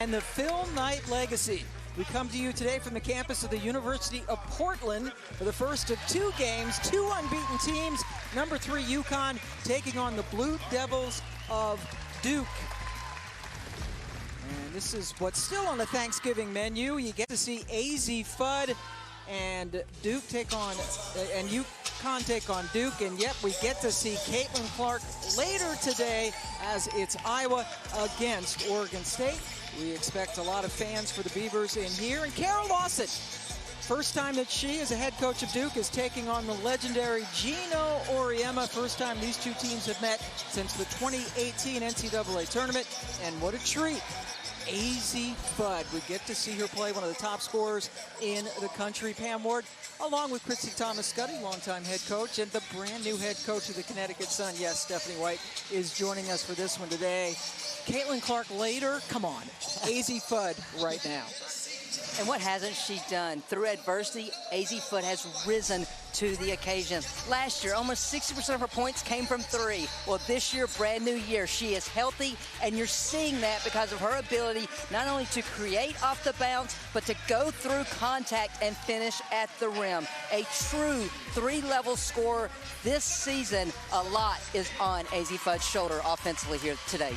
And the Phil Knight legacy. We come to you today from the campus of the University of Portland for the first of two games, two unbeaten teams. Number 3 UConn taking on the Blue Devils of Duke. And this is what's still on the Thanksgiving menu. You get to see AZ Fudd and Duke take on, and UConn take on Duke. And yet we get to see Caitlin Clark later today as it's Iowa against Oregon State. We expect a lot of fans for the Beavers in here. And Kara Lawson, first time that she, as a head coach of Duke, is taking on the legendary Gino Auriemma. First time these two teams have met since the 2018 NCAA tournament. And what a treat. AZ Fudd. We get to see her play, one of the top scorers in the country. Pam Ward, along with Christy Thomas-Scuddy, longtime head coach, and the brand new head coach of the Connecticut Sun. Yes, Stephanie White is joining us for this one today. Caitlin Clark later. Come on. AZ Fudd right now. And what hasn't she done? Through adversity, AZ Fudd has risen to the occasion. Last year, almost 60% of her points came from 3. Well, this year, brand new year, she is healthy, and you're seeing that because of her ability not only to create off the bounce, but to go through contact and finish at the rim. A true 3-level scorer this season. A lot is on AZ Fudd's shoulder offensively here today.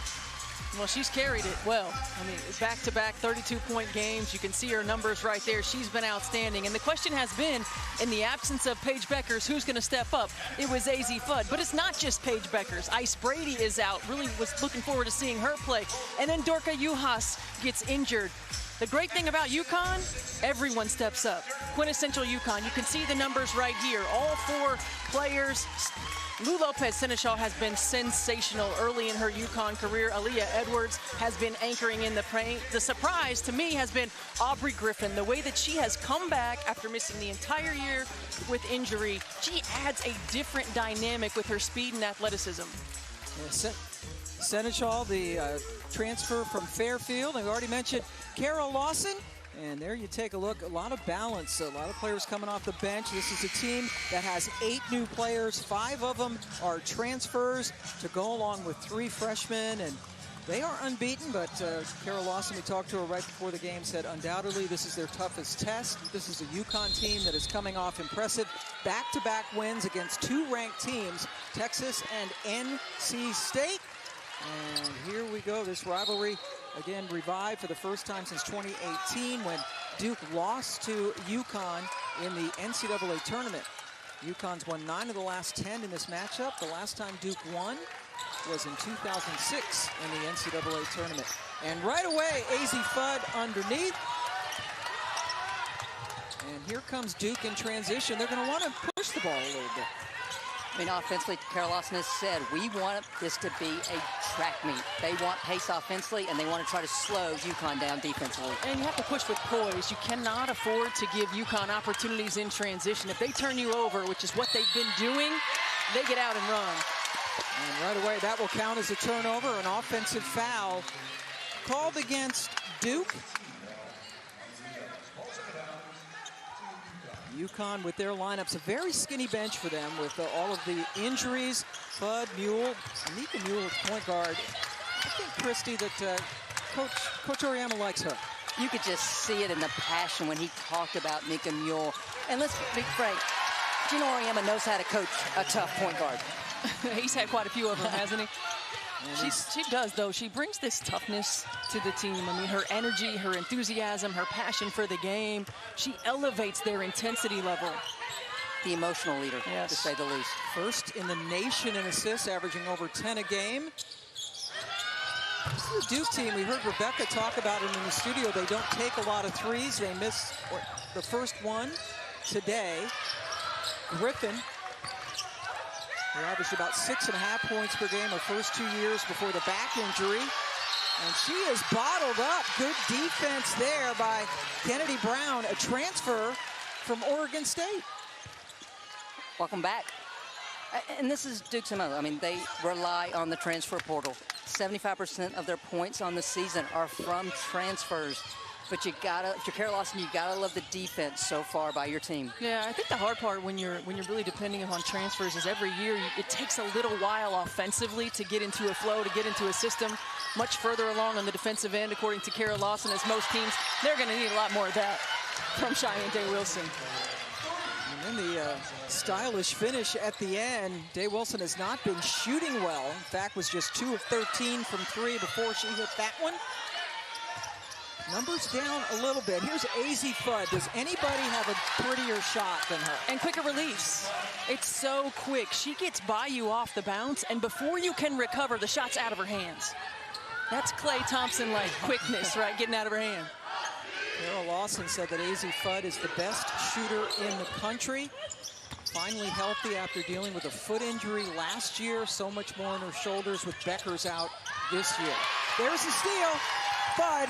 Well, she's carried it well. I mean, back-to-back 32-point games. You can see her numbers right there. She's been outstanding. And the question has been, in the absence of Paige Beckers, who's going to step up? It was AZ Fudd. But it's not just Paige Beckers. Ice Brady is out. Really was looking forward to seeing her play. And then Dorka Juhas gets injured. The great thing about UConn, everyone steps up. Quintessential UConn. You can see the numbers right here. All 4 players. Lou Lopez-Seneschal has been sensational early in her UConn career. Aaliyah Edwards has been anchoring in the paint. The surprise to me has been Aubrey Griffin. The way that she has come back after missing the entire year with injury, she adds a different dynamic with her speed and athleticism. Yeah, Seneschal, the transfer from Fairfield. I've already mentioned Kara Lawson. And there you take a look, a lot of balance, a lot of players coming off the bench. This is a team that has 8 new players. 5 of them are transfers to go along with 3 freshmen. And they are unbeaten, but Kara Lawson, we talked to her right before the game, said undoubtedly this is their toughest test. This is a UConn team that is coming off impressive back-to-back wins against 2 ranked teams, Texas and NC State. And here we go, this rivalry again revived for the first time since 2018 when Duke lost to UConn in the NCAA tournament. UConn's won 9 of the last 10 in this matchup. The last time Duke won was in 2006 in the NCAA tournament. And right away, AZ Fudd underneath. And here comes Duke in transition. They're going to want to push the ball a little bit. I mean, offensively, Kara Lawson has said, we want this to be a track meet. They want pace offensively, and they want to try to slow UConn down defensively. And you have to push with poise. You cannot afford to give UConn opportunities in transition. If they turn you over, which is what they've been doing, they get out and run. And right away, that will count as a turnover, an offensive foul called against Duke. UConn with their lineups, a very skinny bench for them with all of the injuries. Fudd, Mule, Anika Mule at point guard. I think, Christy, that Coach Auriemma likes her. You could just see it in the passion when he talked about Nika Mule. And let's be frank, Gino Auriemma knows how to coach a tough point guard. He's had quite a few of them, hasn't he? She does, though. She brings this toughness to the team. I mean, her energy, her enthusiasm, her passion for the game. She elevates their intensity level. The emotional leader, yes, to say the least. First in the nation in assists, averaging over 10 a game. This is the Duke team. We heard Rebecca talk about it in the studio. They don't take a lot of threes. They missed the first one today. Griffin, who averaged about 6.5 points per game her first 2 years before the back injury. And she is bottled up. Good defense there by Kennedy Brown, a transfer from Oregon State. Welcome back. And this is Duke's MO. I mean, they rely on the transfer portal. 75% of their points on the season are from transfers. But if you're Kara Lawson, you gotta love the defense so far by your team. Yeah, I think the hard part when you're really depending on transfers is every year it takes a little while offensively to get into a flow, to get into a system. Much further along on the defensive end, according to Kara Lawson, as most teams, they're going to need a lot more of that from Cheyenne Day Wilson. And then the stylish finish at the end. Day Wilson has not been shooting well. In fact, was just 2 of 13 from 3 before she hit that one. Numbers down a little bit. Here's AZ Fudd. Does anybody have a prettier shot than her? And quicker release. It's so quick. She gets by you off the bounce, and before you can recover, the shot's out of her hands. That's Klay Thompson-like quickness, right? Getting out of her hand. Kara Lawson said that AZ Fudd is the best shooter in the country. Finally healthy after dealing with a foot injury last year. So much more on her shoulders with Becker's out this year. There's the steal. Fudd.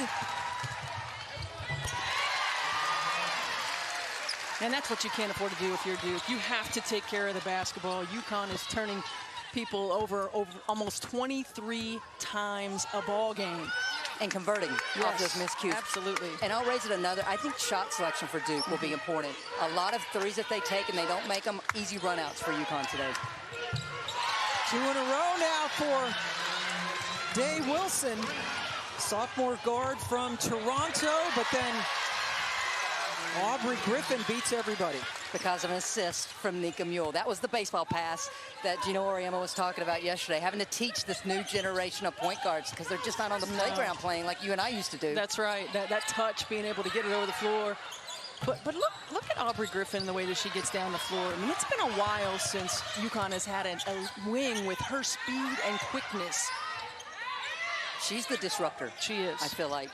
And that's what you can't afford to do if you're Duke. You have to take care of the basketball. UConn is turning people over almost 23 times a ball game. And converting off those miscues. Absolutely. And I'll raise it another. I think shot selection for Duke will be important. A lot of threes that they take, and they don't make them easy runouts for UConn today. 2 in a row now for Day Wilson. Sophomore guard from Toronto, but then Aubrey Griffin beats everybody. Because of an assist from Nika Mule. That was the baseball pass that Gino Auriemma was talking about yesterday, having to teach this new generation of point guards because they're just not on the playground playing like you and I used to do. That's right. That touch, being able to get it over the floor. But look at Aubrey Griffin, the way that she gets down the floor. I mean, it's been a while since UConn has had a wing with her speed and quickness. She's the disruptor. She is. I feel like.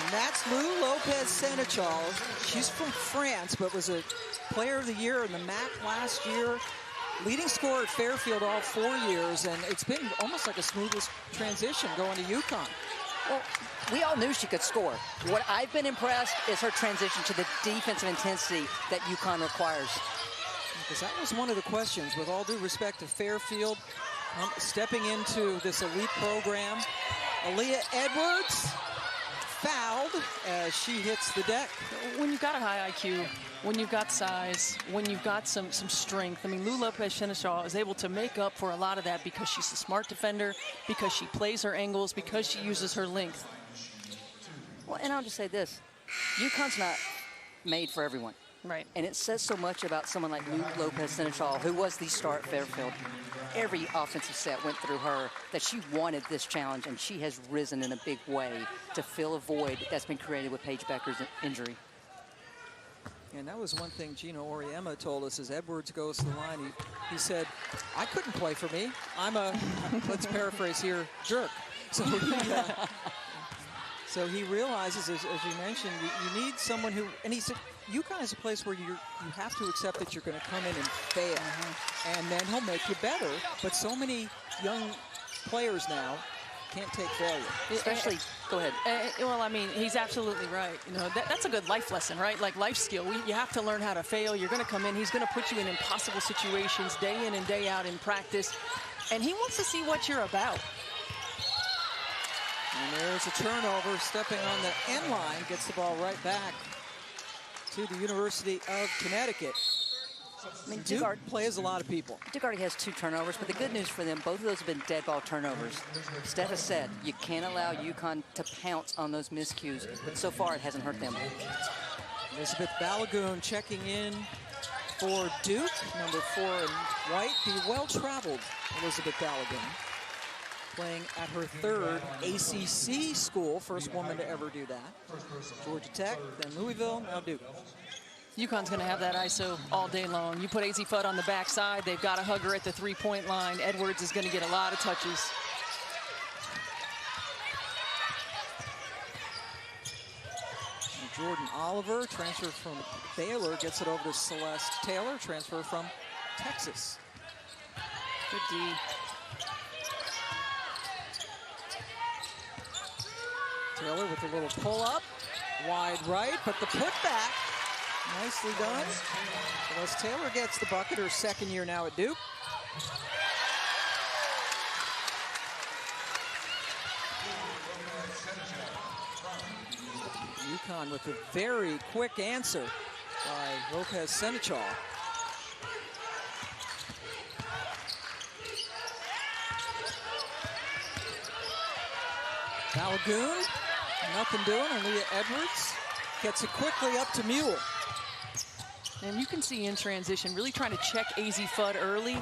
And that's Lou Lopez-Senechal. She's from France, but was a player of the year in the MAC last year. Leading scorer at Fairfield all 4 years, and it's been almost like a smoothest transition going to UConn. Well, we all knew she could score. What I've been impressed is her transition to the defensive intensity that UConn requires. Because that was one of the questions, with all due respect to Fairfield, stepping into this elite program. Aaliyah Edwards fouled as she hits the deck. When you've got a high IQ, when you've got size, when you've got some strength, I mean, Lou Lopez-Senechal is able to make up for a lot of that because she's a smart defender, because she plays her angles, because she uses her length. Well, and I'll just say this. UConn's not made for everyone. Right. And it says so much about someone like Lou Lopez-Senechal, who was the star at Fairfield. Every offensive set went through her, that she wanted this challenge, and she has risen in a big way to fill a void that's been created with Paige Becker's injury. And that was one thing Gino Auriemma told us as Edwards goes to the line. He said, I couldn't play for me. I'm a, let's paraphrase here, jerk. So he realizes, as you mentioned, you need someone who, and he said, UConn is a place where you have to accept that you're going to come in and fail, and then he'll make you better. But so many young players now can't take failure. Especially, go ahead. Well, I mean, he's absolutely right. You know, that's a good life lesson, right? Like life skill. You have to learn how to fail. You're going to come in. He's going to put you in impossible situations day in and day out in practice, and he wants to see what you're about. And there's a turnover, stepping on the end line, gets the ball right back to the University of Connecticut. I mean, Duke plays a lot of people. Duke already has 2 turnovers, but the good news for them, both of those have been dead ball turnovers. Steph has said you can't allow UConn to pounce on those miscues, but so far it hasn't hurt them. Elizabeth Balagoon checking in for Duke, number 4 in white, the well-traveled Elizabeth Balagoon, playing at her 3rd ACC school, first woman to ever do that. Georgia Tech, then Louisville, now Duke. UConn's going to have that ISO all day long. You put AZ Fudd on the backside, they've got to hug her at the 3-point line. Edwards is going to get a lot of touches. And Jordan Oliver, transfer from Baylor, gets it over to Celeste Taylor, transfer from Texas. Good D. Taylor with a little pull-up, wide right, but the putback, nicely done. Celeste Taylor gets the bucket, her 2nd year now at Duke. UConn with a very quick answer by Lopez Senechal. Balagoon, nothing doing. Aaliyah Edwards gets it quickly up to Mule. And you can see in transition, really trying to check AZ Fudd early,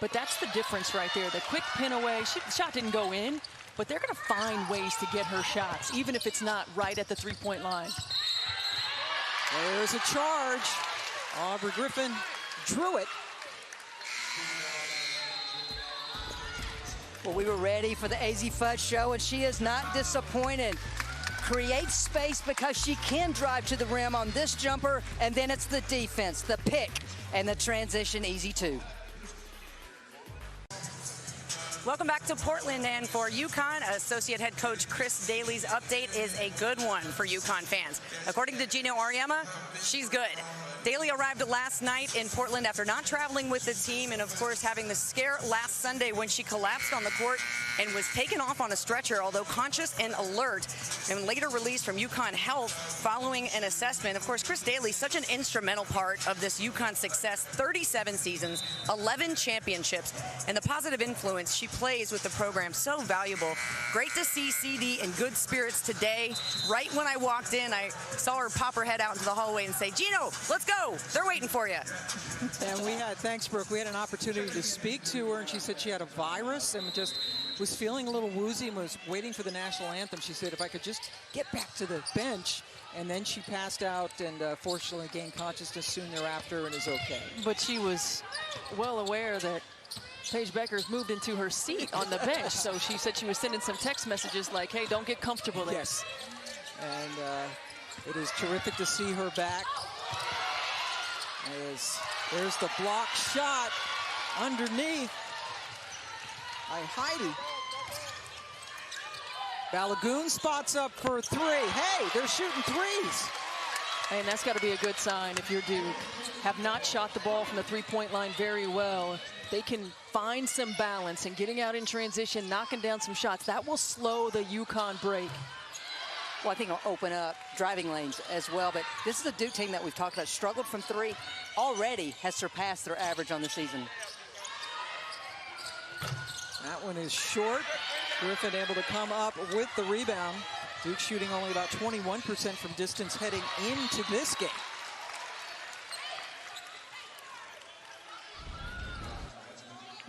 but that's the difference right there. The quick pin away, the shot didn't go in, but they're gonna find ways to get her shots, even if it's not right at the three-point line. There's a charge. Aubrey Griffin drew it. Well, we were ready for the AZ Fudd show, and she is not disappointed. Creates space because she can drive to the rim on this jumper, and then it's the defense, the pick, and the transition easy too. Welcome back to Portland, and for UConn, Associate Head Coach Chris Daly's update is a good one for UConn fans. According to Gino Auriemma, she's good. Daly arrived last night in Portland after not traveling with the team and, of course, having the scare last Sunday when she collapsed on the court and was taken off on a stretcher, although conscious and alert, and later released from UConn Health following an assessment. Of course, Chris Daly, such an instrumental part of this UConn success, 37 seasons, 11 championships, and the positive influence she plays with the program, so valuable. Great to see CD in good spirits today. Right when I walked in, I saw her pop her head out into the hallway and say, "Gino, let's go. They're waiting for you." And we had, thanks, Brooke, we had an opportunity to speak to her, and she said she had a virus and just was feeling a little woozy and was waiting for the national anthem. She said, if I could just get back to the bench. And then she passed out and fortunately gained consciousness soon thereafter and is okay. But she was well aware that Paige Beckers moved into her seat on the bench, so she said she was sending some text messages like, hey, don't get comfortable there. Yes, and it is terrific to see her back. There's the block shot underneath by Heidi. Balagoon spots up for three. Hey, they're shooting threes. And that's got to be a good sign if you're Duke. Have not shot the ball from the three-point line very well. They can find some balance and getting out in transition, knocking down some shots. That will slow the UConn break. Well, I think it'll open up driving lanes as well. But this is a Duke team that we've talked about, struggled from three, already has surpassed their average on the season. That one is short. Griffin able to come up with the rebound. Duke shooting only about 21% from distance heading into this game.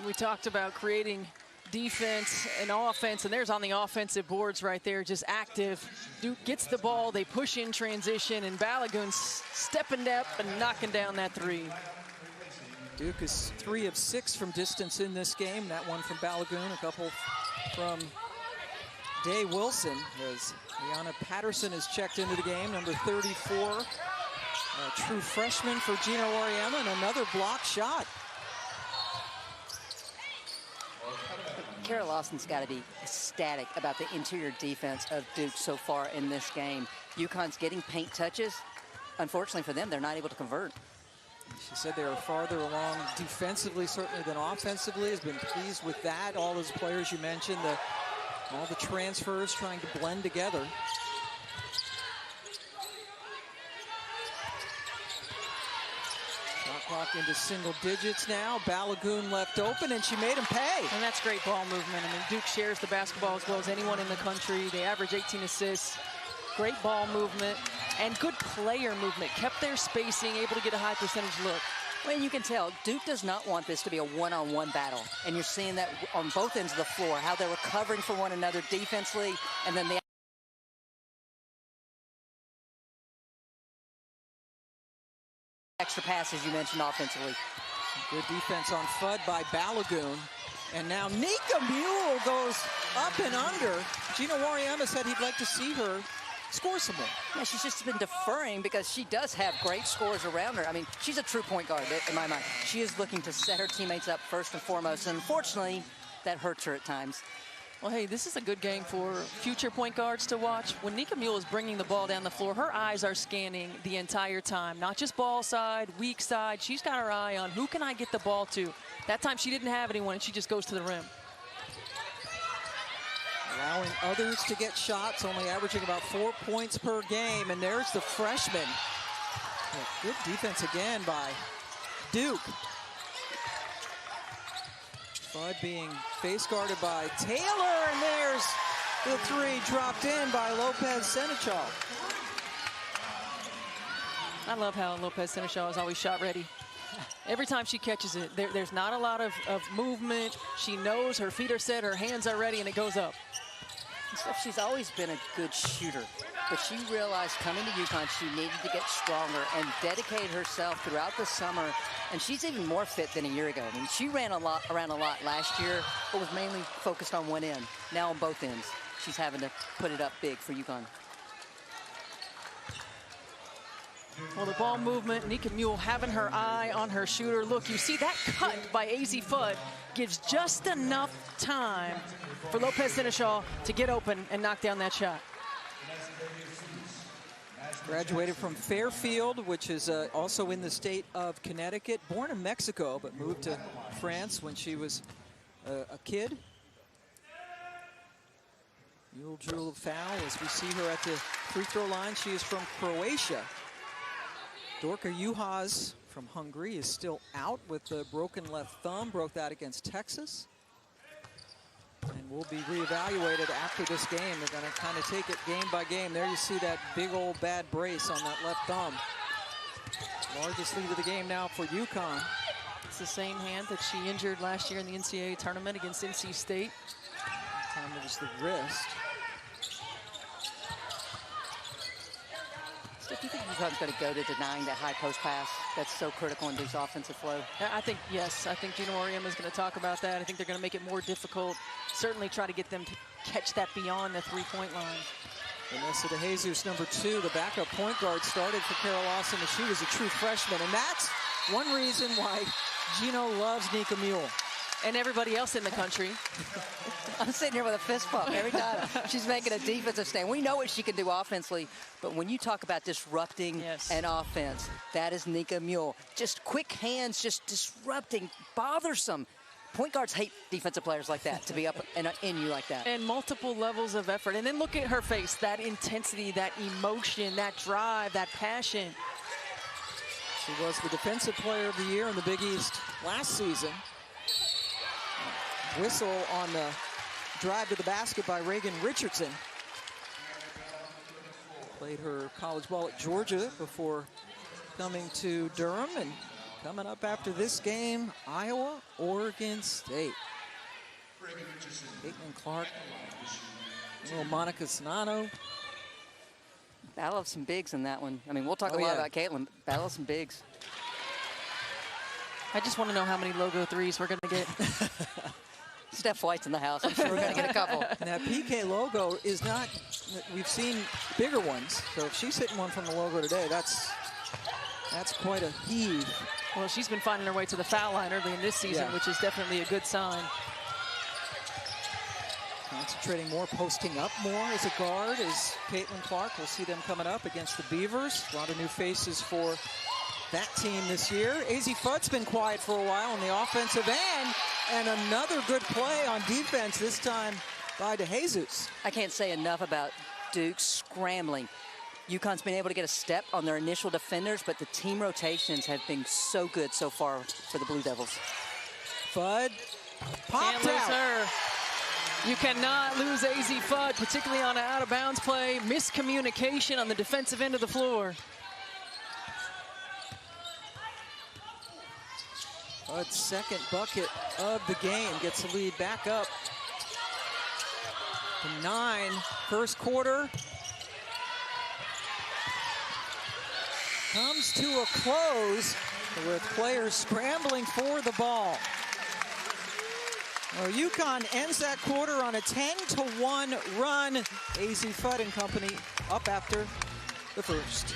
We talked about creating defense and offense, and there's on the offensive boards right there, just active. Duke gets the ball, they push in transition, and Balagoon's stepping up and knocking down that three. Duke is 3 of 6 from distance in this game. That one from Balagoon, a couple from Day Wilson, as Liana Patterson is checked into the game, number 34. A true freshman for Gino Auriemma, and another block shot. Kara Lawson's got to be ecstatic about the interior defense of Duke so far in this game. UConn's getting paint touches. Unfortunately for them, they're not able to convert. She said they are farther along defensively, certainly, than offensively. Has been pleased with that. All those players you mentioned, all the transfers trying to blend together. Shot clock into single digits now. Balagoon left open, and she made him pay. And that's great ball movement. I mean, Duke shares the basketball as well as anyone in the country. They average 18 assists. Great ball movement and good player movement. Kept their spacing, able to get a high percentage look. Well, you can tell Duke does not want this to be a one-on-one battle. And you're seeing that on both ends of the floor, how they were covering for one another defensively, and then the extra passes you mentioned offensively. Good defense on Fudd by Balagoon. And now Nika Mule goes up and under. Gino Auriemma said he'd like to see her score some more. Yeah, she's just been deferring because she does have great scores around her. I mean, she's a true point guard in my mind. She is looking to set her teammates up first and foremost. And unfortunately, that hurts her at times. Well, hey, this is a good game for future point guards to watch. When Nika Mule is bringing the ball down the floor, her eyes are scanning the entire time. Not just ball side, weak side. She's got her eye on who can I get the ball to. That time she didn't have anyone, and she just goes to the rim. allowing others to get shots, only averaging about 4 points per game. And there's the freshman. Yeah, good defense again by Duke. Bud being face guarded by Taylor, and there's the three dropped in by Lopez Senechal. I love how Lopez Senechal is always shot ready. Every time she catches it, there's not a lot of movement. She knows her feet are set, her hands are ready, and it goes up. She's always been a good shooter, but she realized coming to UConn she needed to get stronger and dedicate herself throughout the summer, and she's even more fit than a year ago. I mean, she ran around a lot last year, but was mainly focused on one end. Now on both ends, she's having to put it up big for UConn. Well, the ball movement, Nika Mule having her eye on her shooter. Look, you see that cut by AZ Fudd gives just enough time for Lopez Senechal to get open and knock down that shot. Graduated from Fairfield, which is also in the state of Connecticut. Born in Mexico, but moved to France when she was a kid. Mule drew a foul as we see her at the free throw line. She is from Croatia. Dorka Juhas from Hungary is still out with the broken left thumb. Broke that against Texas. And will be reevaluated after this game. They're going to kind of take it game by game. There you see that big old bad brace on that left thumb. Largest lead of the game now for UConn. It's the same hand that she injured last year in the NCAA tournament against NC State. This time it was the wrist. Do you think UConn's going to go to denying that high post pass that's so critical in Duke's offensive flow? I think, yes. I think Gino Auriemma is going to talk about that. I think they're going to make it more difficult. Certainly try to get them to catch that beyond the three-point line. Vanessa De Jesus, number 2, the backup point guard, started for Carol Lawson, and she was a true freshman. And that's one reason why Gino loves Nika Mule. And everybody else in the country. I'm sitting here with a fist pump every time she's making a defensive stand. We know what she can do offensively, but when you talk about disrupting an offense, that is Nika Mule. Just quick hands, just disrupting, bothersome. Point guards hate defensive players like that, to be up and in you like that. And multiple levels of effort. And then look at her face, that intensity, that emotion, that drive, that passion. She was the Defensive Player of the Year in the Big East last season. Whistle on the drive to the basket by Reagan Richardson. Played her college ball at Georgia before coming to Durham, and coming up after this game, Iowa, Oregon State. Caitlin Clark, little Monica Sonano. Battle of some bigs in that one. I mean, we'll talk a lot about Caitlin. Battle of some bigs. I just want to know how many logo threes we're going to get. Steph White's in the house. I'm sure we're going to get a couple. And that PK logo is not, we've seen bigger ones. So if she's hitting one from the logo today, that's quite a heave. Well, she's been finding her way to the foul line early in this season, which is definitely a good sign. Concentrating more, posting up more as a guard is Caitlin Clark. We'll see them coming up against the Beavers. A lot of new faces for that team this year. AZ Fudd's been quiet for a while on the offensive end. And another good play on defense, this time by De Jesus. I can't say enough about Duke scrambling. UConn's been able to get a step on their initial defenders, but the team rotations have been so good so far for the Blue Devils. Fudd popped out. Her. You cannot lose AZ Fudd, particularly on an out-of-bounds play. Miscommunication on the defensive end of the floor. Fudd's second bucket of the game gets the lead back up to 9. First quarter comes to a close with players scrambling for the ball. Well, UConn ends that quarter on a 10-1 run. AZ Fudd and company up after the first.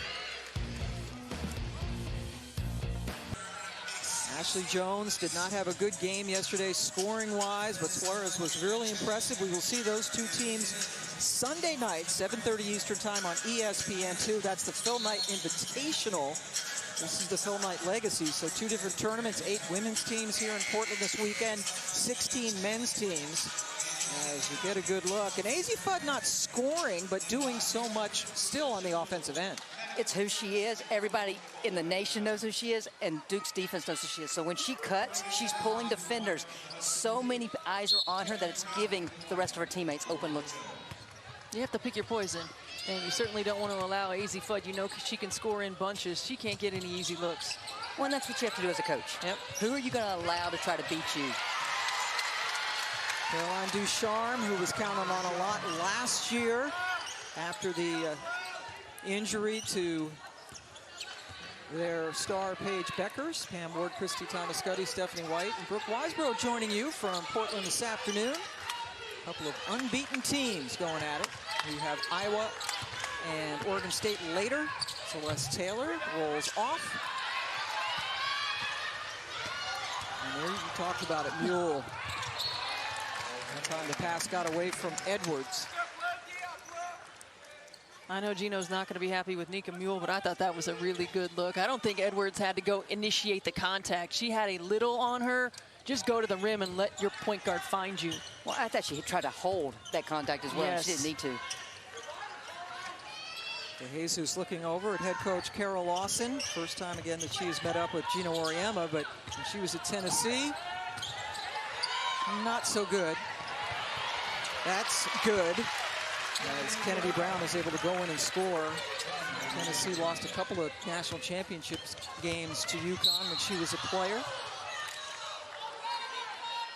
Ashley Jones did not have a good game yesterday scoring-wise, but Suarez was really impressive. We will see those two teams Sunday night, 7:30 Eastern time on ESPN2. That's the Phil Knight Invitational. This is the Phil Knight Legacy, so 2 different tournaments, 8 women's teams here in Portland this weekend, 16 men's teams. as you get a good look. And AZ Fudd not scoring, but doing so much still on the offensive end. It's who she is. Everybody in the nation knows who she is, and Duke's defense knows who she is. So when she cuts, she's pulling defenders. So many eyes are on her that it's giving the rest of her teammates open looks. You have to pick your poison, and you certainly don't want to allow AZ Fudd. You know she can score in bunches. She can't get any easy looks. Well, and that's what you have to do as a coach. Yep. Who are you going to allow to try to beat you? Caroline Ducharme, who was counted on a lot last year after the injury to their star Paige Beckers. Pam Ward, Christy Thomas-Scuddy, Stephanie White, and Brooke Weisborough joining you from Portland this afternoon. A couple of unbeaten teams going at it. We have Iowa and Oregon State later. Celeste Taylor rolls off. And there you talked about it, Mule. That time the pass got away from Edwards. I know Gino's not going to be happy with Nika Mule, but I thought that was a really good look. I don't think Edwards had to go initiate the contact. She had a little on her. Just go to the rim and let your point guard find you. Well, I thought she tried to hold that contact as well. Yes. She didn't need to. Jesus looking over at head coach Carol Lawson. First time again that she has met up with Gino Auriemma, but when she was at Tennessee, not so good. That's good. As Kennedy Brown is able to go in and score. Tennessee lost a couple of national championship games to UConn when she was a player.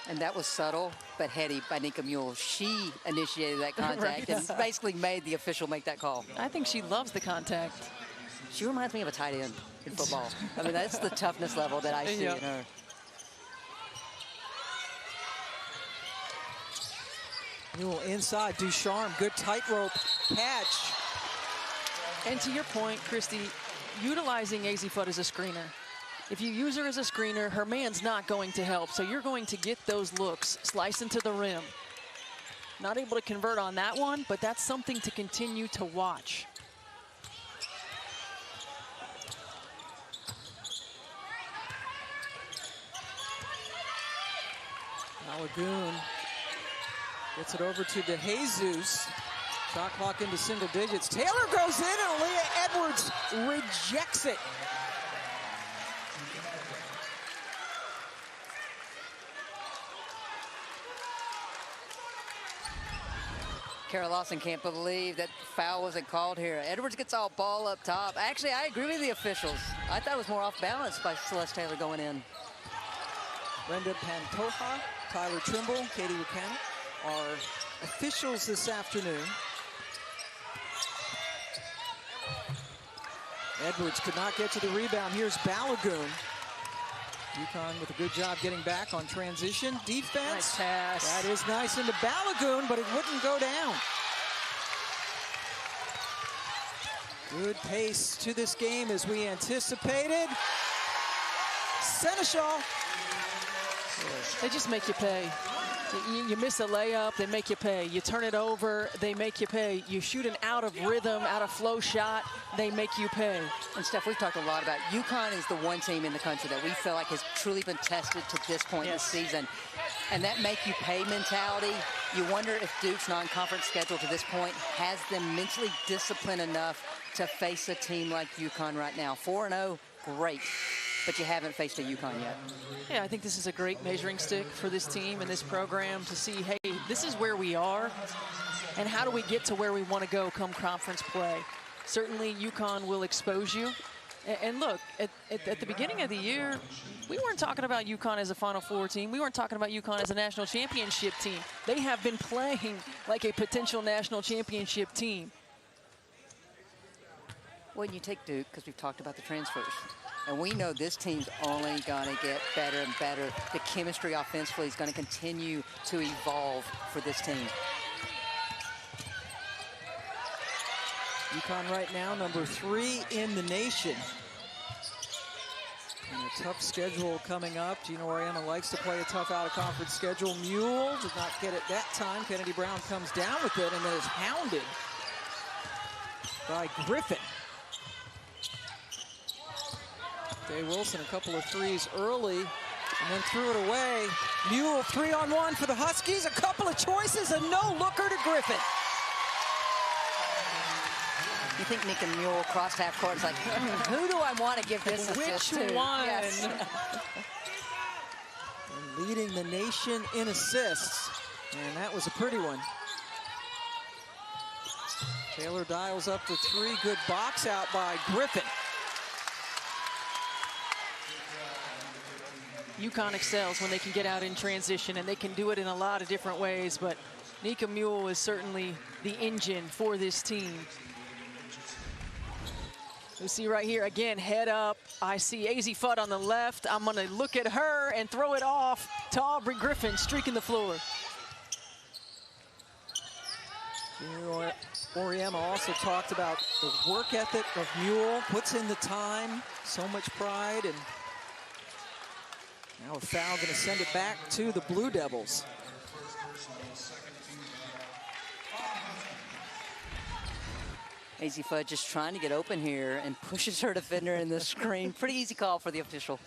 And that was subtle but heady by Nika Mule. She initiated that contact and basically made the official make that call. I think she loves the contact. She reminds me of a tight end in football. I mean, that's the toughness level that I see in her. Mule inside, Ducharme, good tightrope catch. And to your point, Christy, utilizing AZ Fudd as a screener. If you use her as a screener, her man's not going to help. So you're going to get those looks, slice into the rim. Not able to convert on that one, but that's something to continue to watch. Balogun gets it over to DeJesus. Shot clock into single digits. Taylor goes in and Leah Edwards rejects it. Carol Lawson can't believe that foul wasn't called here. Edwards gets all ball up top. Actually, I agree with the officials. I thought it was more off balance by Celeste Taylor going in. Brenda Pantoja, Tyler Trimble, Katie Buchanan are officials this afternoon. Edwards could not get to the rebound. Here's Balogun. UConn with a good job getting back on transition. Defense. Nice pass. That is nice into Balogun, but it wouldn't go down. Good pace to this game as we anticipated. Seneschal. They just make you pay. You miss a layup, they make you pay. You turn it over, they make you pay. You shoot an out of rhythm, out of flow shot, they make you pay. And Steph, we've talked a lot about UConn is the one team in the country that we feel like has truly been tested to this point this season. And that make you pay mentality, you wonder if Duke's non-conference schedule to this point has them mentally disciplined enough to face a team like UConn right now. 4-0, great. But you haven't faced a UConn yet. Yeah, I think this is a great measuring stick for this team and this program to see, hey, this is where we are, and how do we get to where we want to go come conference play. Certainly, UConn will expose you. And look, at the beginning of the year, we weren't talking about UConn as a Final Four team. We weren't talking about UConn as a national championship team. They have been playing like a potential national championship team. When you take Duke, because we've talked about the transfers, and we know this team's only going to get better and better. The chemistry offensively is going to continue to evolve for this team. UConn right now, number 3 in the nation. And a tough schedule coming up. Gino Auriemma likes to play a tough out-of-conference schedule. Mule did not get it that time. Kennedy Brown comes down with it and then is hounded by Griffin. Day Wilson, a couple of threes early And then threw it away. Mule 3-on-1 for the Huskies. A couple of choices, a no-looker to Griffin. You think Nika Mule crossed half court? It's like, who do I want to give this assist to? Which one? Yes. And leading the nation in assists. And that was a pretty one. Taylor dials up the three. Good box out by Griffin. UConn excels when they can get out in transition, and they can do it in a lot of different ways, but Nika Mule is certainly the engine for this team. You see right here, again, head up. I see AZ Fudd on the left. I'm going to look at her and throw it off to Aubrey Griffin, streaking the floor. Auriemma also talked about the work ethic of Mule, puts in the time, so much pride, and now a foul going to send it back to the Blue Devils. AZ Fudd just trying to get open here and pushes her defender in the screen. Pretty easy call for the official.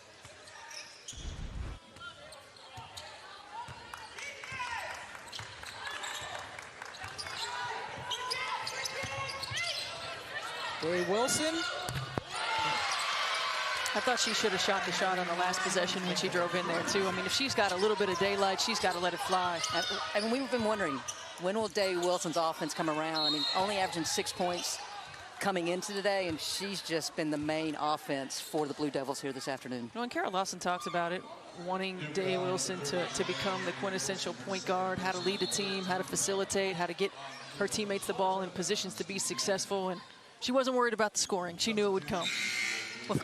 Day Wilson. I thought she should have shot the shot on the last possession when she drove in there, too. I mean, if she's got a little bit of daylight, she's got to let it fly. I mean, we've been wondering, when will Day Wilson's offense come around? I mean, only averaging 6 points coming into today, and she's just been the main offense for the Blue Devils here this afternoon. And Kara Lawson talked about it, wanting Day Wilson to become the quintessential point guard, how to lead the team, how to facilitate, how to get her teammates the ball in positions to be successful. And she wasn't worried about the scoring. She knew it would come.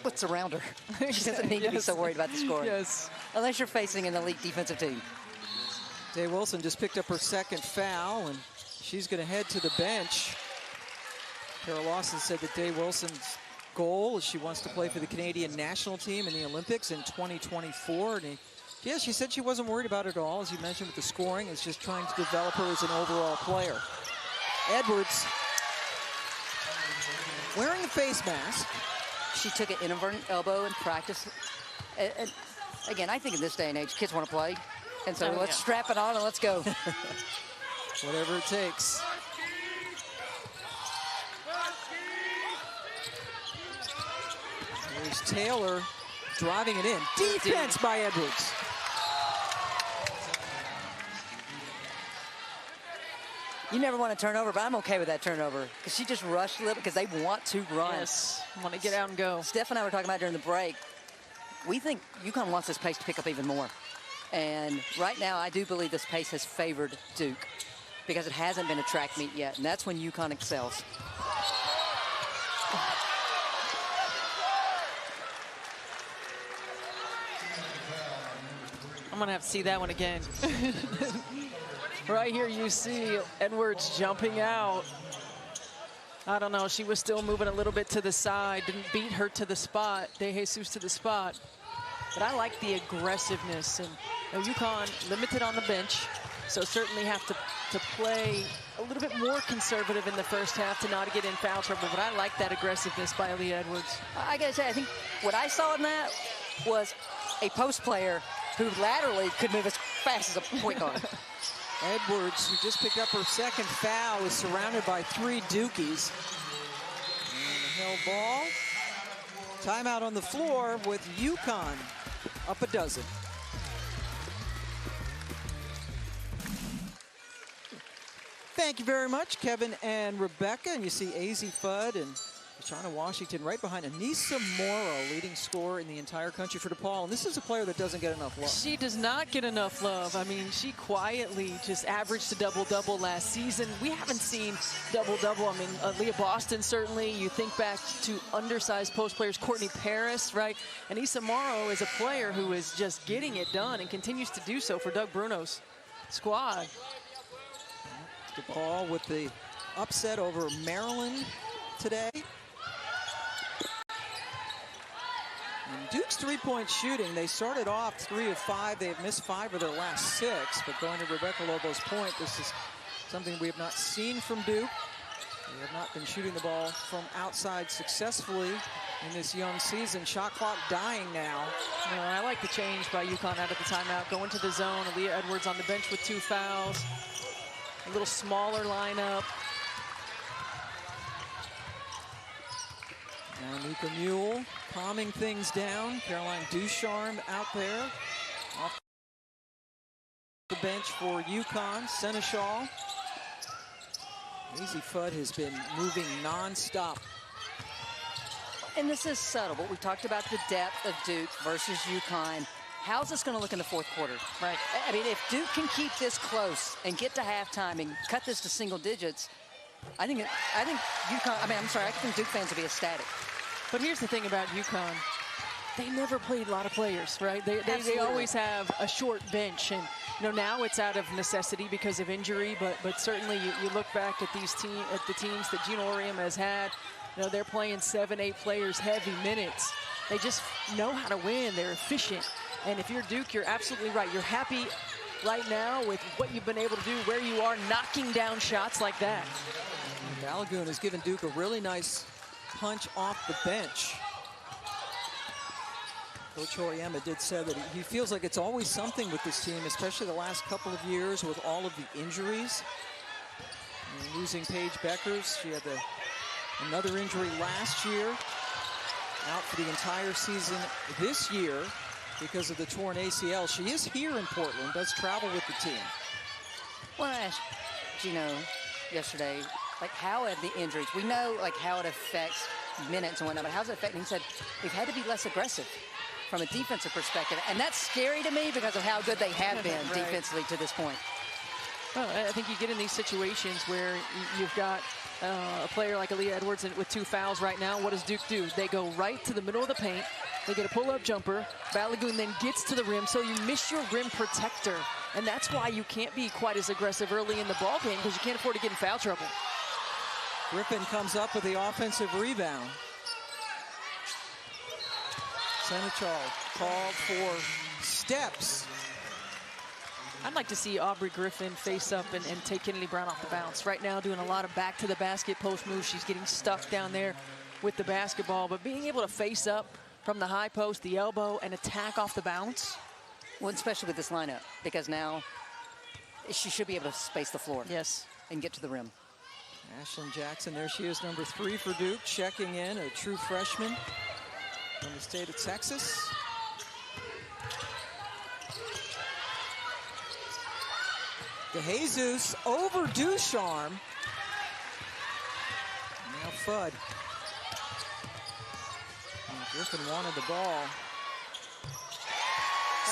What's around her? She doesn't need to be so worried about the scoring. Yes. Unless you're facing an elite defensive team. Day Wilson just picked up her second foul, and she's going to head to the bench. Kara Lawson said that Day Wilson's goal is she wants to play for the Canadian national team in the Olympics in 2024. And she said she wasn't worried about it at all, as you mentioned, with the scoring. It's just trying to develop her as an overall player. Edwards wearing a face mask. She took an inadvertent elbow in practice. And again, I think in this day and age, kids want to play. And so let's strap it on and let's go. Whatever it takes. There's Taylor driving it in. Defense by Edwards. You never want to turn over, but I'm okay with that turnover because she just rushed a little because they want to run. Yes, want to get out and go. Steph and I were talking about during the break. We think UConn wants this pace to pick up even more. And right now, I do believe this pace has favored Duke because it hasn't been a track meet yet, and that's when UConn excels. I'm going to have to see that one again. Right here you see Edwards jumping out. I don't know, she was still moving a little bit to the side, didn't beat her to the spot, De Jesus to the spot. But I like the aggressiveness, and UConn limited on the bench, so certainly have to play a little bit more conservative in the first half to not get in foul trouble, but I like that aggressiveness by Aaliyah Edwards. I gotta say, I think what I saw in that was a post player who laterally could move as fast as a point guard. Edwards, who just picked up her second foul, is surrounded by three Dukies. And the Hill ball. Timeout on the floor with UConn up a dozen. Thank you very much, Kevin and Rebecca. And you see AZ Fudd and Shauna Washington right behind Anissa Morrow, leading scorer in the entire country for DePaul. And this is a player that doesn't get enough love. She does not get enough love. I mean, she quietly just averaged a double-double last season. We haven't seen double-double. I mean, Leah Boston, certainly. You think back to undersized post players, Courtney Paris, right? Anissa Morrow is a player who is just getting it done and continues to do so for Doug Bruno's squad. DePaul with the upset over Maryland today. And Duke's three-point shooting, they started off 3 of 5. They have missed 5 of their last 6. But going to Rebecca Lobo's point, this is something we have not seen from Duke. They have not been shooting the ball from outside successfully in this young season. Shot clock dying now. No, I like the change by UConn out of the timeout. Going to the zone. Aaliyah Edwards on the bench with 2 fouls. A little smaller lineup. Now Nika Mule calming things down. Caroline Ducharme out there. Off the bench for UConn. Seneschal. Easy Fudd has been moving non-stop. And this is subtle, but we talked about the depth of Duke versus UConn. How's this going to look in the 4th quarter? Right. I mean, if Duke can keep this close and get to halftime and cut this to single digits, I think UConn, I think Duke fans will be ecstatic. But here's the thing about UConn. They never played a lot of players, right? They always have a short bench. And, now it's out of necessity because of injury, but certainly you look back at the teams that Gino Auriemma has had. They're playing 7, 8 players, heavy minutes. They just know how to win. They're efficient. And if you're Duke, you're absolutely right. You're happy right now with what you've been able to do, where you are, knocking down shots like that. Balagoon has given Duke a really nice punch off the bench. Coach Auriemma did say that he feels like it's always something with this team, especially the last couple of years with all of the injuries. And losing Paige Beckers, she had another injury last year, out for the entire season this year because of the torn ACL. She is here in Portland, does travel with the team. Well, I asked Gino yesterday, how have the injuries, we know how it affects minutes and whatnot, but how's it affecting? He said, we've had to be less aggressive from a defensive perspective. And that's scary to me because of how good they have been right. defensively to this point. Well, I think you get in these situations where you've got a player like Aaliyah Edwards with 2 fouls right now. What does Duke do? They go right to the middle of the paint. They get a pull-up jumper. Balagoon then gets to the rim, so you miss your rim protector. And that's why you can't be quite as aggressive early in the ballgame because you can't afford to get in foul trouble. Griffin comes up with the offensive rebound. Seneschal called for steps. I'd like to see Aubrey Griffin face up and take Kennedy Brown off the bounce. Right now doing a lot of back to the basket post moves. She's getting stuck down there with the basketball, but being able to face up from the high post, the elbow, and attack off the bounce. Well, especially with this lineup, because now she should be able to space the floor. Yes. And get to the rim. Ashlyn Jackson, there she is, number 3 for Duke, checking in, a true freshman from the state of Texas. DeJesus over Ducharme. Now Fudd. Griffin wanted the ball.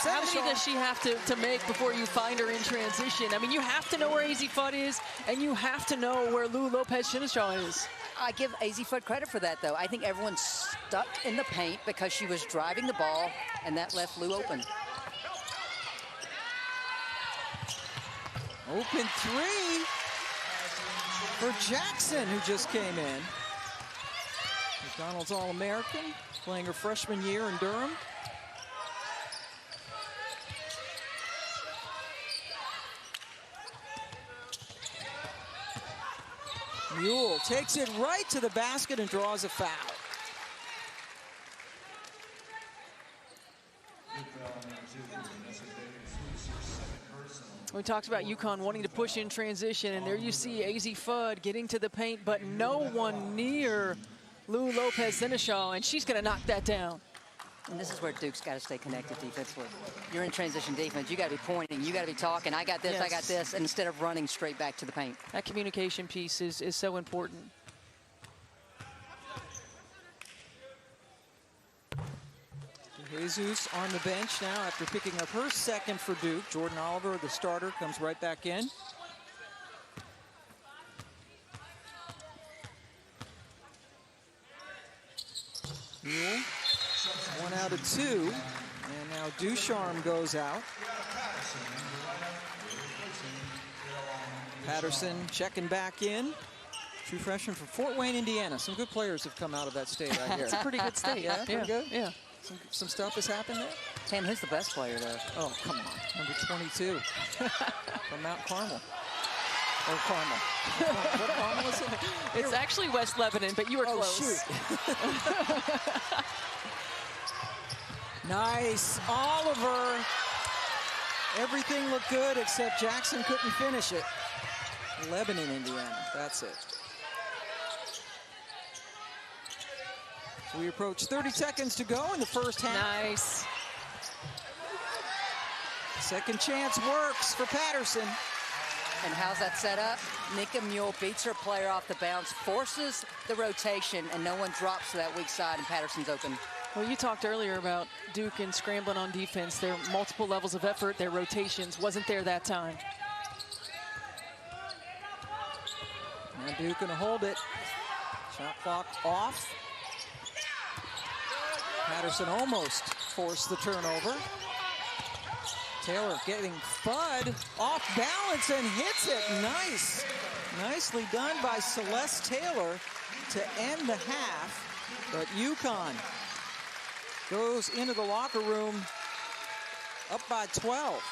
How many does she have to make before you find her in transition? I mean, you have to know where AZ Fudd is, and you have to know where Lou Lopez-Seneschal is. I give AZ Fudd credit for that, though. I think everyone's stuck in the paint because she was driving the ball, and that left Lou open. Open 3 for Jackson, who just came in. McDonald's All-American, playing her freshman year in Durham. Mule takes it right to the basket and draws a foul. We talked about UConn wanting to push in transition, and there you see AZ Fudd getting to the paint, but no one near Lou Lopez-Seneschal, and she's going to knock that down. And this is where Duke's got to stay connected defensively. You're in transition defense. You got to be pointing. You got to be talking. I got this, yes. I got this, and instead of running straight back to the paint. That communication piece is so important. DeJesus on the bench now after picking up her second for Duke. Jordan Oliver, the starter, comes right back in. Mule, 1 out of 2. And now Ducharme goes out. Patterson checking back in. True freshman from Fort Wayne, Indiana. Some good players have come out of that state right here. It's a pretty good state. Yeah, pretty good? Yeah. Some stuff has happened there? Tam, who's the best player, though? Oh, come on. Number 22 from Mount Carmel. Or Carmel. What Carmel is it? It's actually West Lebanon, but you were close. Shoot. Nice, Oliver. Everything looked good except Jackson couldn't finish it. Lebanon, Indiana, that's it. So we approach 30 seconds to go in the first half. Nice. Second chance works for Patterson. And how's that set up? Nika Mule beats her player off the bounce, forces the rotation, and no one drops to that weak side, and Patterson's open. Well, you talked earlier about Duke and scrambling on defense. There are multiple levels of effort. Their rotations wasn't there that time. Now Duke gonna hold it. Shot clock off. Patterson almost forced the turnover. Taylor getting Fudd off balance and hits it. Nice. Nicely done by Celeste Taylor to end the half. But UConn goes into the locker room up by 12.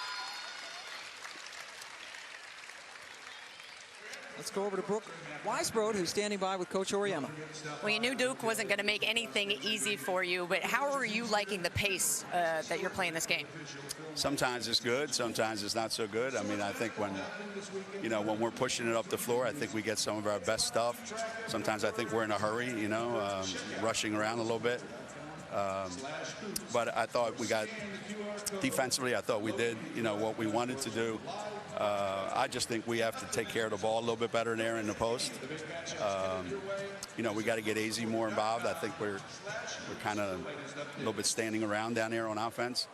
Let's go over to Brooke Weisbrod, who's standing by with Coach Auriemma. Well, you knew Duke wasn't going to make anything easy for you, but how are you liking the pace that you're playing this game? Sometimes it's good, sometimes it's not so good. I mean, I think when we're pushing it up the floor, I think we get some of our best stuff. Sometimes I think we're in a hurry, rushing around a little bit. But I thought we got defensively, I thought we did, what we wanted to do. I just think we have to take care of the ball a little bit better there in the post. We got to get AZ more involved. I think we're kind of a little bit standing around down here on offense.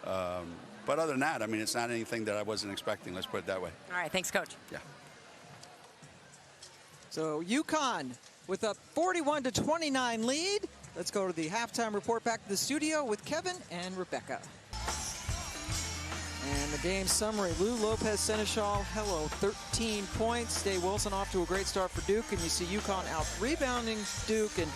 But other than that, I mean, it's not anything that I wasn't expecting. Let's put it that way. All right, thanks, Coach. Yeah. So UConn with a 41-29 lead. Let's go to the halftime report back to the studio with Kevin and Rebecca. And the game summary, Lou Lopez-Seneschal, 13 points. Dave Wilson off to a great start for Duke, and you see UConn out rebounding Duke and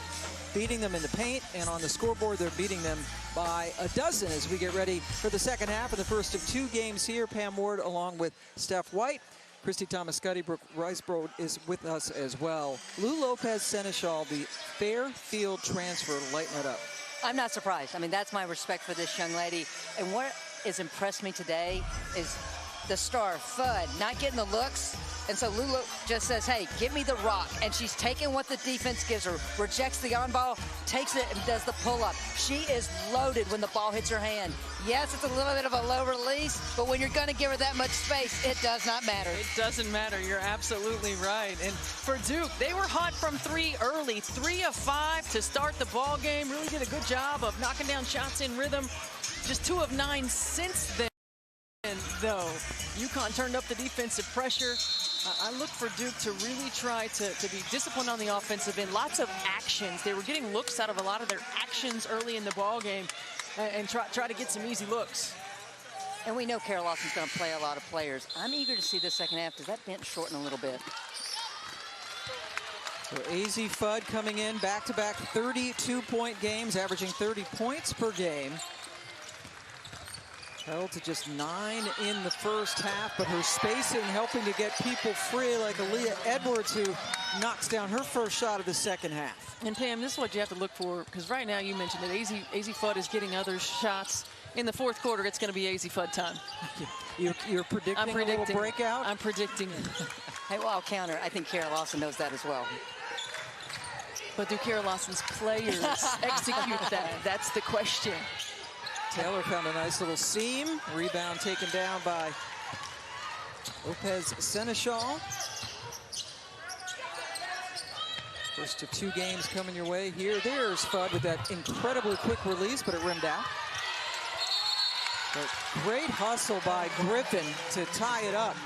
beating them in the paint, and on the scoreboard they're beating them by a dozen as we get ready for the second half of the first of two games here. Pam Ward along with Steph White. Christy Thomas-Scuddy, Brooke Weisbrod is with us as well. Lou Lopez-Seneschal, the Fairfield transfer, lighten it up. I'm not surprised. I mean, that's my respect for this young lady. And what has impressed me today is the star, Fudd, not getting the looks. And so Lulu just says, hey, give me the rock. And she's taking what the defense gives her, rejects the on ball, takes it and does the pull-up. She is loaded when the ball hits her hand. Yes, it's a little bit of a low release, but when you're going to give her that much space, it does not matter. It doesn't matter. You're absolutely right. And for Duke, they were hot from three early, 3 of 5 to start the ball game. Really did a good job of knocking down shots in rhythm. Just 2 of 9 since then, though. UConn turned up the defensive pressure. I look for Duke to really try to be disciplined on the offensive end. Lots of actions. They were getting looks out of a lot of their actions early in the ball game and try to get some easy looks. And we know Carol Lawson's going to play a lot of players. I'm eager to see the second half. Does that bench shorten a little bit? So AZ Fudd coming in back-to-back 32-point games, averaging 30 points per game. Held to just 9 in the first half, but her spacing helping to get people free, like Aaliyah Edwards, who knocks down her first shot of the second half. And Pam, this is what you have to look for, because right now you mentioned that AZ Fudd is getting other shots. In the fourth quarter, it's going to be AZ Fudd time. You're predicting a little breakout? I'm predicting it. Hey, well, I'll counter. I think Carol Lawson knows that as well. But do Carol Lawson's players execute that? That's the question. Taylor found a nice little seam. Rebound taken down by Lopez-Seneschal. First of 2 games coming your way here. There's Fudd with that incredibly quick release, but it rimmed out. But great hustle by Griffin to tie it up.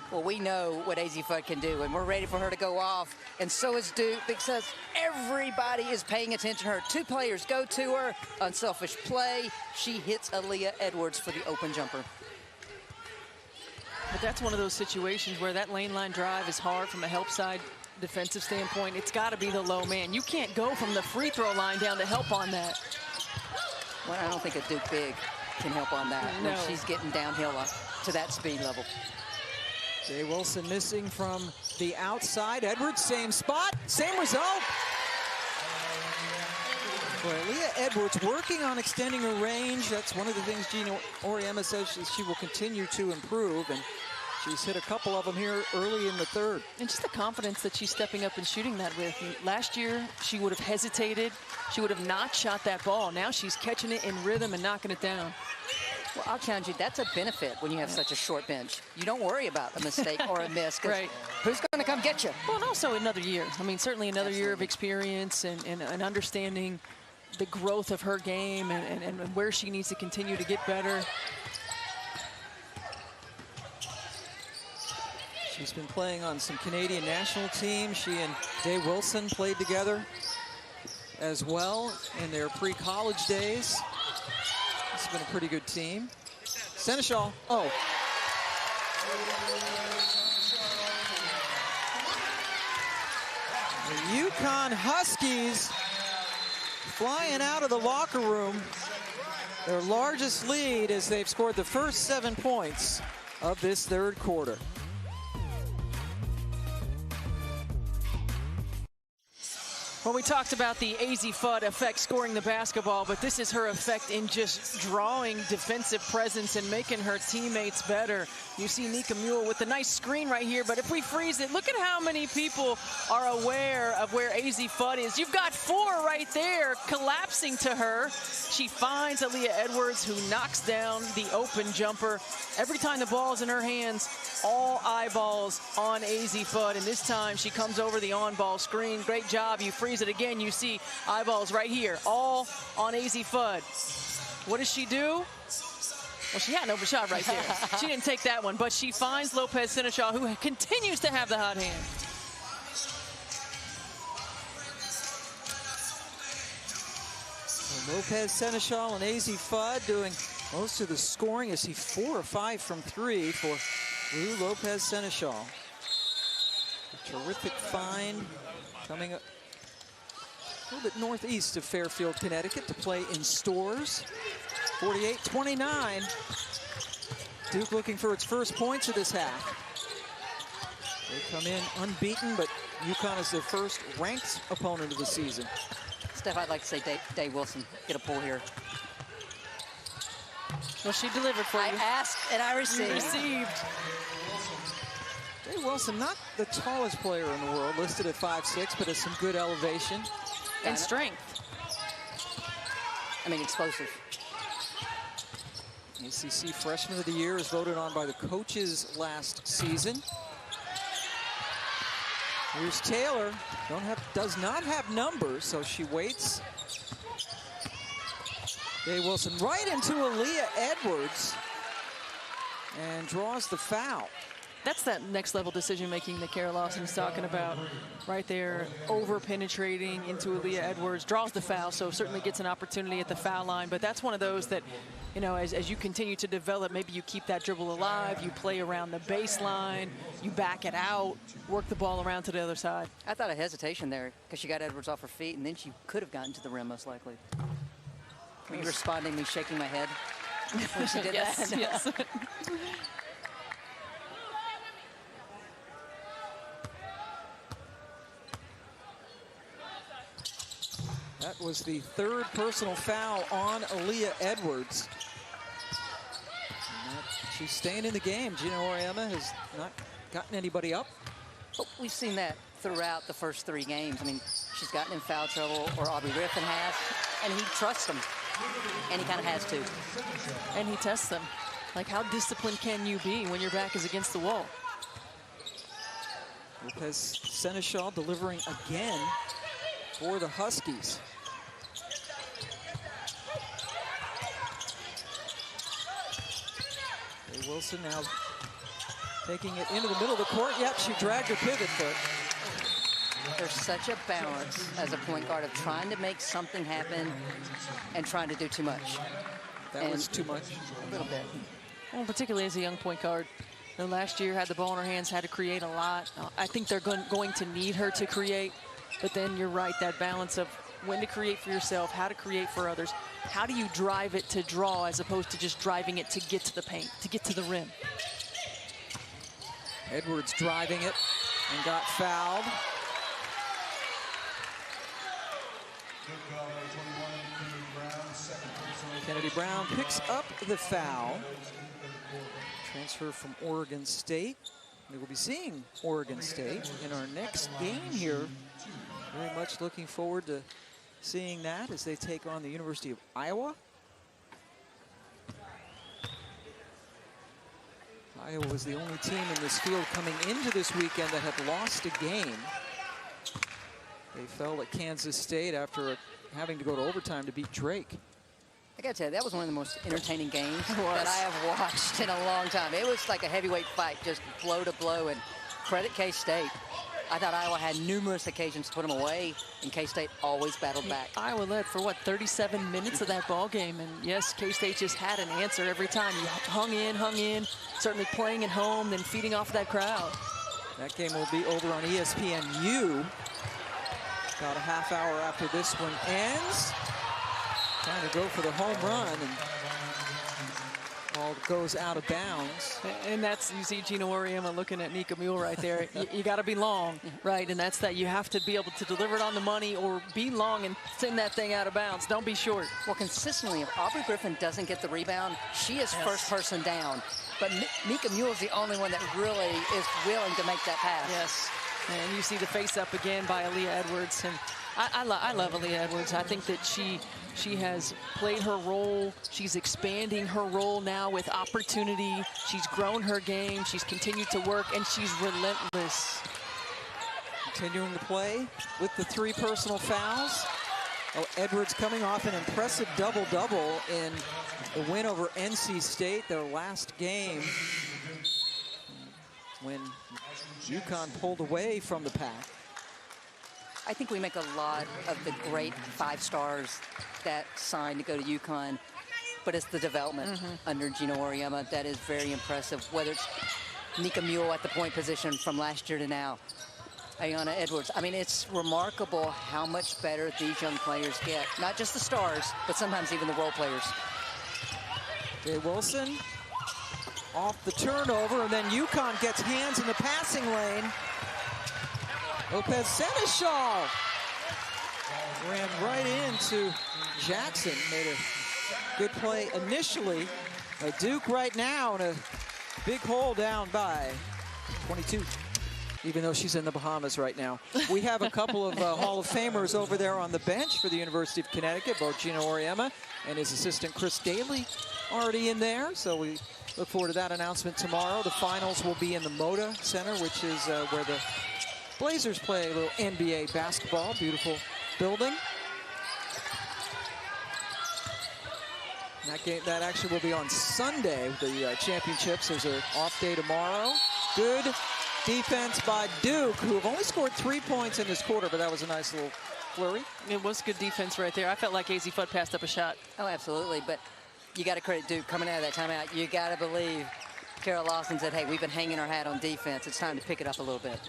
Well, we know what AZ Fudd can do, and we're ready for her to go off. And so is Duke, because everybody is paying attention to her. 2 players go to her. Unselfish play. She hits Aaliyah Edwards for the open jumper. But that's one of those situations where that lane line drive is hard from a help side defensive standpoint. It's got to be the low man. You can't go from the free throw line down to help on that. Well, I don't think a Duke big can help on that. No. When she's getting downhill to that speed level. Jay Wilson missing from the outside. Edwards, same spot, same result. Boy, Leah Edwards working on extending her range. That's one of the things Gina Auriemma says she will continue to improve, and she's hit a couple of them here early in the third. And just the confidence that she's stepping up and shooting that with. Last year, she would have hesitated. She would have not shot that ball. Now she's catching it in rhythm and knocking it down. Well, I'll challenge you, that's a benefit when you have such a short bench. You don't worry about a mistake or a miss, because right. Who's going to come get you? Well, and also another year. I mean, certainly another year of experience and understanding the growth of her game and where she needs to continue to get better. She's been playing on some Canadian national teams. She and Jay Wilson played together as well in their pre-college days. It's been a pretty good team. Seneschal, oh. The UConn Huskies flying out of the locker room. Their largest lead as they've scored the first 7 points of this third quarter. Well, we talked about the AZ Fudd effect scoring the basketball, but this is her effect in just drawing defensive presence and making her teammates better. You see Nika Mule with the nice screen right here, but if we freeze it, look at how many people are aware of where AZ Fudd is. You've got 4 right there collapsing to her. She finds Aaliyah Edwards, who knocks down the open jumper. Every time the ball's in her hands, all eyeballs on AZ Fudd, and this time she comes over the on-ball screen. Great job. You freeze it again, you see eyeballs right here, all on AZ Fudd. What does she do? Well, she had an open shot right there. She didn't take that one, but she finds Lopez Seneschal, who continues to have the hot hand. Well, Lopez Seneschal and AZ Fudd doing most of the scoring. You see 4 or 5 from 3 for Lou Lopez Seneschal. A terrific find coming up a little bit northeast of Fairfield, Connecticut, to play in Stores. 48-29. Duke looking for its first points of this half. They come in unbeaten, but UConn is their first ranked opponent of the season. Steph, I'd like to say Dave Wilson, get a pull here. Well, she delivered for you. I asked and I received. You received. Jay Wilson, not the tallest player in the world, listed at 5'6", but has some good elevation. And strength. I mean, explosive. ACC Freshman of the Year is voted on by the coaches last season. Here's Taylor. Does not have numbers, so she waits. Jay Wilson right into Aaliyah Edwards and draws the foul. That's that next level decision making that Kara Lawson's talking about right there, over penetrating into Aaliyah Edwards, draws the foul, so certainly gets an opportunity at the foul line. But that's one of those that, you know, as you continue to develop, maybe you keep that dribble alive, you play around the baseline, you back it out, work the ball around to the other side. I thought a hesitation there because she got Edwards off her feet, and then she could have gotten to the rim most likely. Were you responding, me shaking my head when she did Yes, that? yes. That was the third personal foul on Aaliyah Edwards. She's staying in the game. Gina Auriemma has not gotten anybody up. But we've seen that throughout the first 3 games. I mean, she's gotten in foul trouble, or Aubrey Griffin has, and he trusts them. And he kind of has to. And he tests them. Like, how disciplined can you be when your back is against the wall? Lopez Seneschal delivering again for the Huskies. Jay Wilson now taking it into the middle of the court. Yep, she dragged her pivot foot. There's such a balance as a point guard of trying to make something happen and trying to do too much. That was too much. A little bit. Well, particularly as a young point guard. You know, last year had the ball in her hands, had to create a lot. I think they're going to need her to create, but then you're right, that balance of when to create for yourself, how to create for others. How do you drive it to draw as opposed to just driving it to get to the paint, to get to the rim? Edwards driving it and got fouled. Kennedy Brown picks up the foul. Transfer from Oregon State. We will be seeing Oregon State in our next game here. Very much looking forward to seeing that as they take on the University of Iowa. Iowa was the only team in this field coming into this weekend that had lost a game. They fell at Kansas State after having to go to overtime to beat Drake. I gotta tell you, that was one of the most entertaining games that I have watched in a long time. It was like a heavyweight fight, just blow to blow, and credit K-State. I thought Iowa had numerous occasions to put them away, and K-State always battled back. Iowa led for, what, 37 minutes of that ball game, and yes, K-State just had an answer every time. You hung in, certainly playing at home, then feeding off of that crowd. That game will be over on ESPNU about a half hour after this one ends. Trying to go for the home run, and ball goes out of bounds. And that's, you see Gino Auriemma looking at Nika Mule right there. you got to be long, right? And that's that. You have to be able to deliver it on the money or be long and send that thing out of bounds. Don't be short. Well, consistently, if Aubrey Griffin doesn't get the rebound, she is first person down. But Nika Mule is the only one that really is willing to make that pass. Yes. And you see the face up again by Aaliyah Edwards. And I love Aaliyah Edwards. I think that she has played her role. She's expanding her role now with opportunity. She's grown her game. She's continued to work, and she's relentless. Continuing to play with the 3 personal fouls. Oh, Edwards coming off an impressive double-double in the win over NC State, their last game, when UConn pulled away from the pack. I think we make a lot of the great 5 stars that signed to go to UConn, but it's the development under Gino Auriemma that is very impressive, whether it's Nika Mule at the point position from last year to now, Ayanna Edwards. I mean, it's remarkable how much better these young players get. Not just the stars, but sometimes even the role players. Jay Wilson off the turnover, and then UConn gets hands in the passing lane. Lopez Seneschal ran right into Jackson, made a good play initially. Duke right now in a big hole down by 22, even though she's in the Bahamas right now. We have a couple of Hall of Famers over there on the bench for the University of Connecticut, both Gino Auriemma and his assistant Chris Daly already in there, so we look forward to that announcement tomorrow. The finals will be in the Moda Center, which is where the Blazers play a little NBA basketball. Beautiful building. That actually will be on Sunday with the championships. There's an off day tomorrow. Good defense by Duke, who have only scored 3 points in this quarter, but that was a nice little flurry. It was good defense right there. I felt like AZ Fudd passed up a shot. Oh, absolutely. But you got to credit Duke coming out of that timeout. You got to believe Carol Lawson said, hey, we've been hanging our hat on defense. It's time to pick it up a little bit.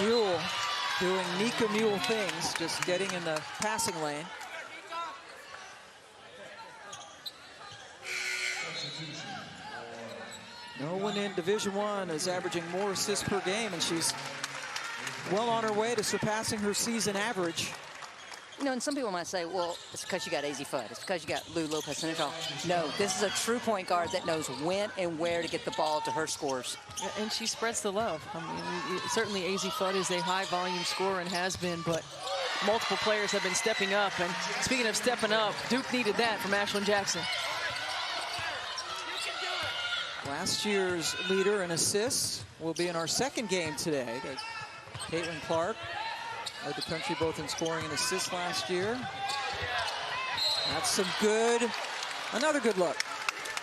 Mule doing Nika Mule things, just getting in the passing lane. No one in Division I is averaging more assists per game, and she's well on her way to surpassing her season average. You know, and some people might say, well, it's because you got AZ Fudd. It's because you got Lou Lopez Seneschal. No, this is a true point guard that knows when and where to get the ball to her scores. And she spreads the love. I mean, certainly AZ Fudd is a high-volume scorer and has been, but multiple players have been stepping up. And speaking of stepping up, Duke needed that from Ashlyn Jackson. Last year's leader in assists will be in our second game today. Caitlin Clark led the country both in scoring and assists last year. That's another good look.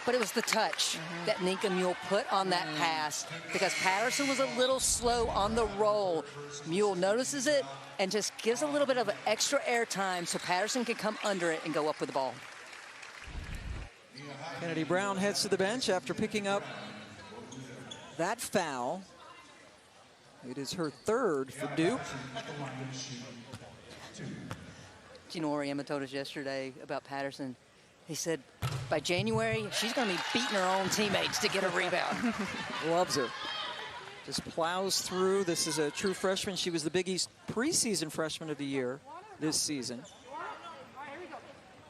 But it was the touch that Nika Mule put on that pass, because Patterson was a little slow on the roll. Mule notices it and just gives a little bit of extra air time so Patterson can come under it and go up with the ball. Kennedy Brown heads to the bench after picking up that foul. It is her third for Duke. Gino Auriemma told us yesterday about Patterson. He said by January, she's going to be beating her own teammates to get a rebound. Loves her. Just plows through. This is a true freshman. She was the Big East preseason freshman of the year this season.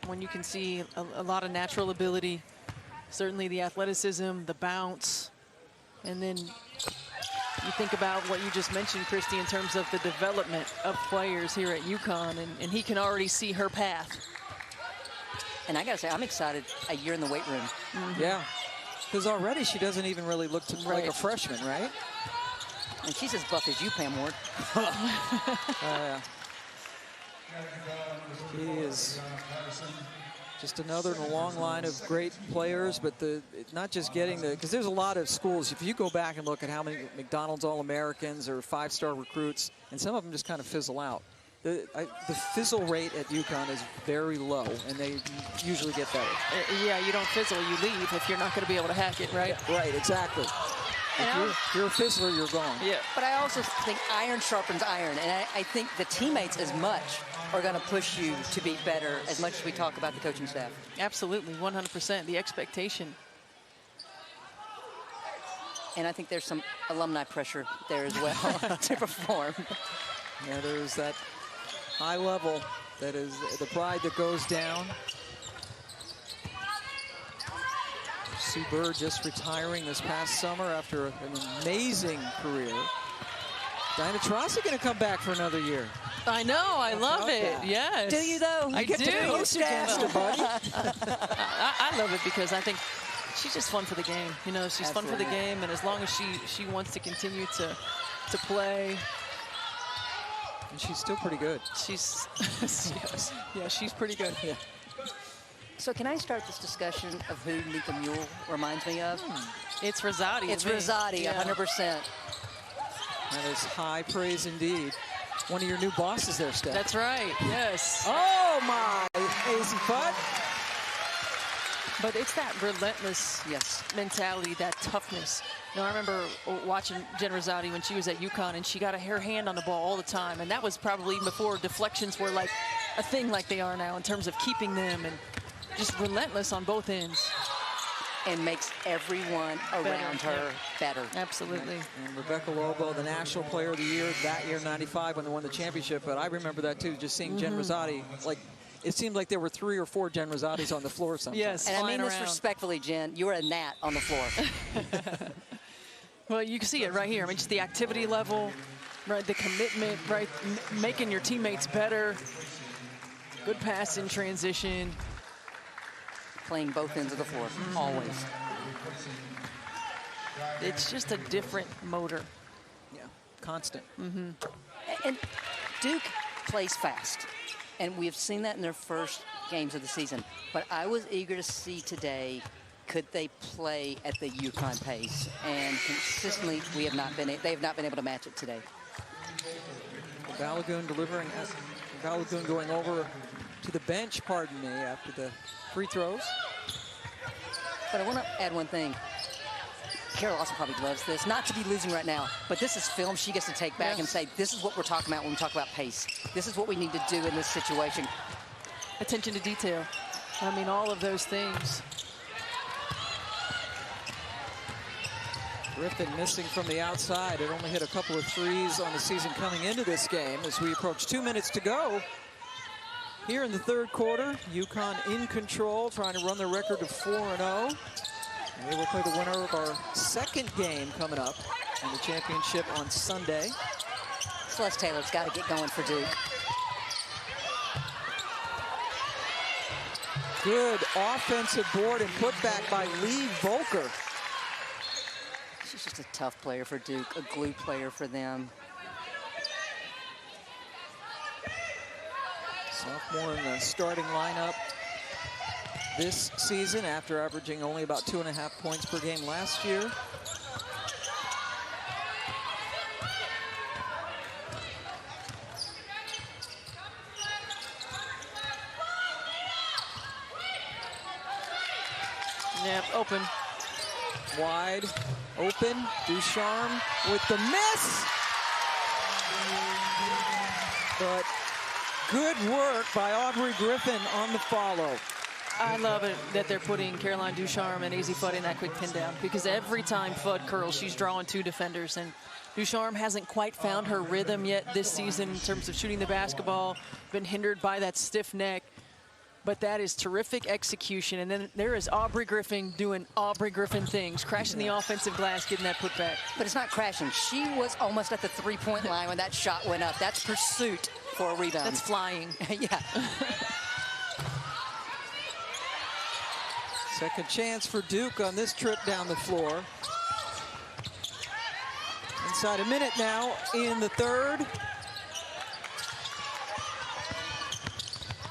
When you can see a lot of natural ability, certainly the athleticism, the bounce, and then you think about what you just mentioned, Christy, in terms of the development of players here at UConn, and he can already see her path. And I got to say, I'm excited a year in the weight room. Yeah, because already she doesn't even really look like a freshman, right? And she's as buff as you, Pam Ward. She is just another in a long line of great players, but not just getting the, because there's a lot of schools. If you go back and look at how many McDonald's All-Americans or five-star recruits, and some of them just kind of fizzle out. The fizzle rate at UConn is very low, and they usually get better. Yeah, you don't fizzle, you leave if you're not going to be able to hack it, right? Yeah, right, exactly. If you're a fizzler, you're gone. Yeah. But I also think iron sharpens iron, and I think the teammates as much are going to push you to be better as much as we talk about the coaching staff. Absolutely, 100%, the expectation. And I think there's some alumni pressure there as well to perform. Yeah, there's that high level that is the pride that goes down. Sue Bird just retiring this past summer after an amazing career. Diana Taurasi going to come back for another year. I know, I love it. Yes. Do you though? I do. I I love it because I think she's just fun for the game. You know, she's fun for the game, and as long as she wants to continue to play. And she's still pretty good. She's yes. Yeah, she's pretty good. Yeah. So can I start this discussion of who Nika Mule reminds me of? It's Rosati. It's Rosati, 100%. That is high praise indeed. One of your new bosses there, Steph. That's right, yes. Oh my, easy putt. But it's that relentless mentality, that toughness. You know, I remember watching Jen Rosati when she was at UConn, and she got her hand on the ball all the time. And that was probably before deflections were like a thing like they are now in terms of keeping them, and just relentless on both ends. And makes everyone around her better. Absolutely. And Rebecca Lobo, the National Player of the Year that year, 95, when they won the championship. But I remember that too, just seeing Jen Rosati. Like, it seemed like there were 3 or 4 Jen Rosatis on the floor sometimes. Yes, and I mean this around. respectfully, Jen. You were a gnat on the floor. Well, you can see it right here. I mean, just the activity level, right? The commitment, right? Making your teammates better. Good pass in transition. Playing both ends of the floor, always. It's just a different motor. Yeah, constant. And Duke plays fast, and we have seen that in their first games of the season. But I was eager to see today, could they play at the UConn pace? And consistently, they have not been able to match it today. Balogun Balogun going over to the bench, pardon me, after the free throws. But I want to add one thing. Carol also probably loves this, not to be losing right now, but this is film she gets to take back and say, this is what we're talking about when we talk about pace. This is what we need to do in this situation. Attention to detail. I mean, all of those things. Griffin missing from the outside. It only hit a couple of threes on the season coming into this game as we approach 2 minutes to go. Here in the third quarter, UConn in control, trying to run their record to 4-0. They will play the winner of our second game coming up in the championship on Sunday. Celeste Taylor's got to get going for Duke. Good offensive board and putback by Lee Volker. She's just a tough player for Duke, a glue player for them. Sophomore in the starting lineup this season after averaging only about 2.5 points per game last year. Yep, open. Wide open, Ducharme with the miss. But Good work by Aubrey Griffin on the follow. I love it that they're putting Caroline Ducharme and AZ Fudd in that quick pin down, because every time Fudd curls, she's drawing 2 defenders, and Ducharme hasn't quite found her rhythm yet this season in terms of shooting the basketball, been hindered by that stiff neck. But that is terrific execution. And then there is Aubrey Griffin doing Aubrey Griffin things, crashing the offensive glass, getting that put back. But it's not crashing. She was almost at the three-point line when that shot went up. That's pursuit for a rebound. That's flying. Yeah. Second chance for Duke on this trip down the floor. Inside a minute now in the third.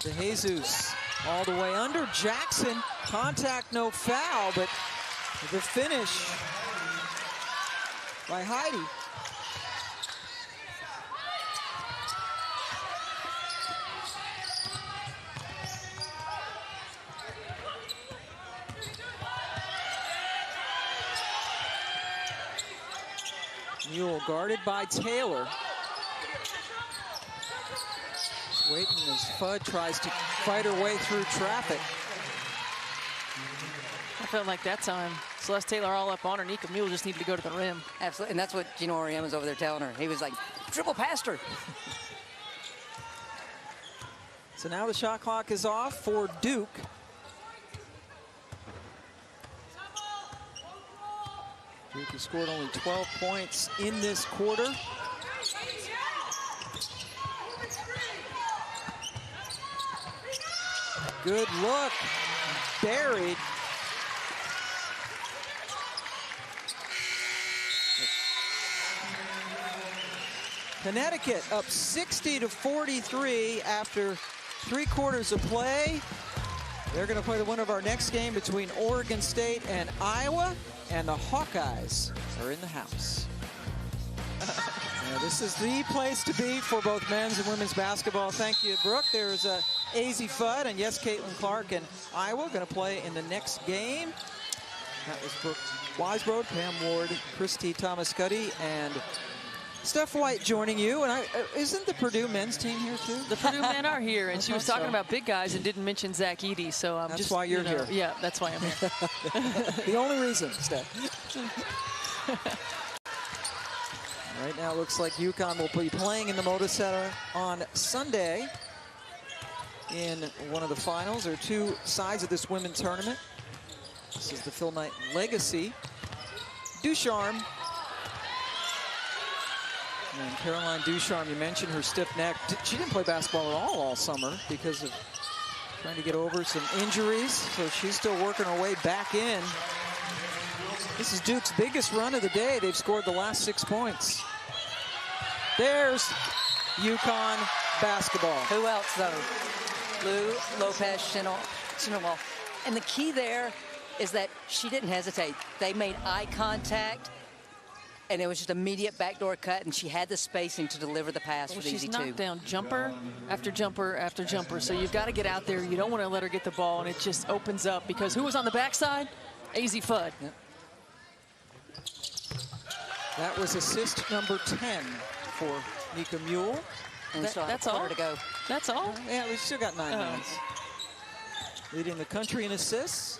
DeJesus all the way under. Jackson, contact, no foul, but the finish by Heidi. Mule guarded by Taylor. Waiting as Fudd tries to fight her way through traffic. I felt like that time, Celeste Taylor all up on her. Nika Mule just needed to go to the rim. Absolutely, and that's what Gino Auriemma was over there telling her. He was like, dribble past her. So now the shot clock is off for Duke. Duke has scored only 12 points in this quarter. Good look, buried. Connecticut up 60-43 after 3 quarters of play. They're going to play the winner of our next game between Oregon State and Iowa, and the Hawkeyes are in the house. This is the place to be for both men's and women's basketball. Thank you, Brooke. There's AZ Fudd and yes, Caitlin Clark and Iowa going to play in the next game. That was Brooke Weisbrod, Pam Ward, Christy Thomas-Cuddy, and Steph White joining you. And isn't the Purdue men's team here too? The Purdue men are here, and she was talking about big guys and didn't mention Zach Edey. So I'm that's just why you're here. Yeah, that's why I'm here. The only reason, Steph. Right now, it looks like UConn will be playing in the Moda Center on Sunday in one of the finals. There are 2 sides of this women's tournament. This is the Phil Knight Legacy. Ducharme. And Caroline Ducharme, you mentioned her stiff neck. She didn't play basketball at all summer because of trying to get over some injuries. So she's still working her way back in. This is Duke's biggest run of the day. They've scored the last 6 points. There's UConn basketball. Who else, though? Lou Lopez Chinowal. And the key there is that she didn't hesitate. They made eye contact, and it was just immediate backdoor cut, and she had the spacing to deliver the pass for the easy 2. She's knocked down jumper after jumper after jumper. So you've got to get out there. You don't want to let her get the ball, and it just opens up, because who was on the backside? AZ Fudd. Yep. That was assist number 10 for Nika Mule. And that's all to go. That's all? Yeah, we've still got 9 minutes. Leading the country in assists.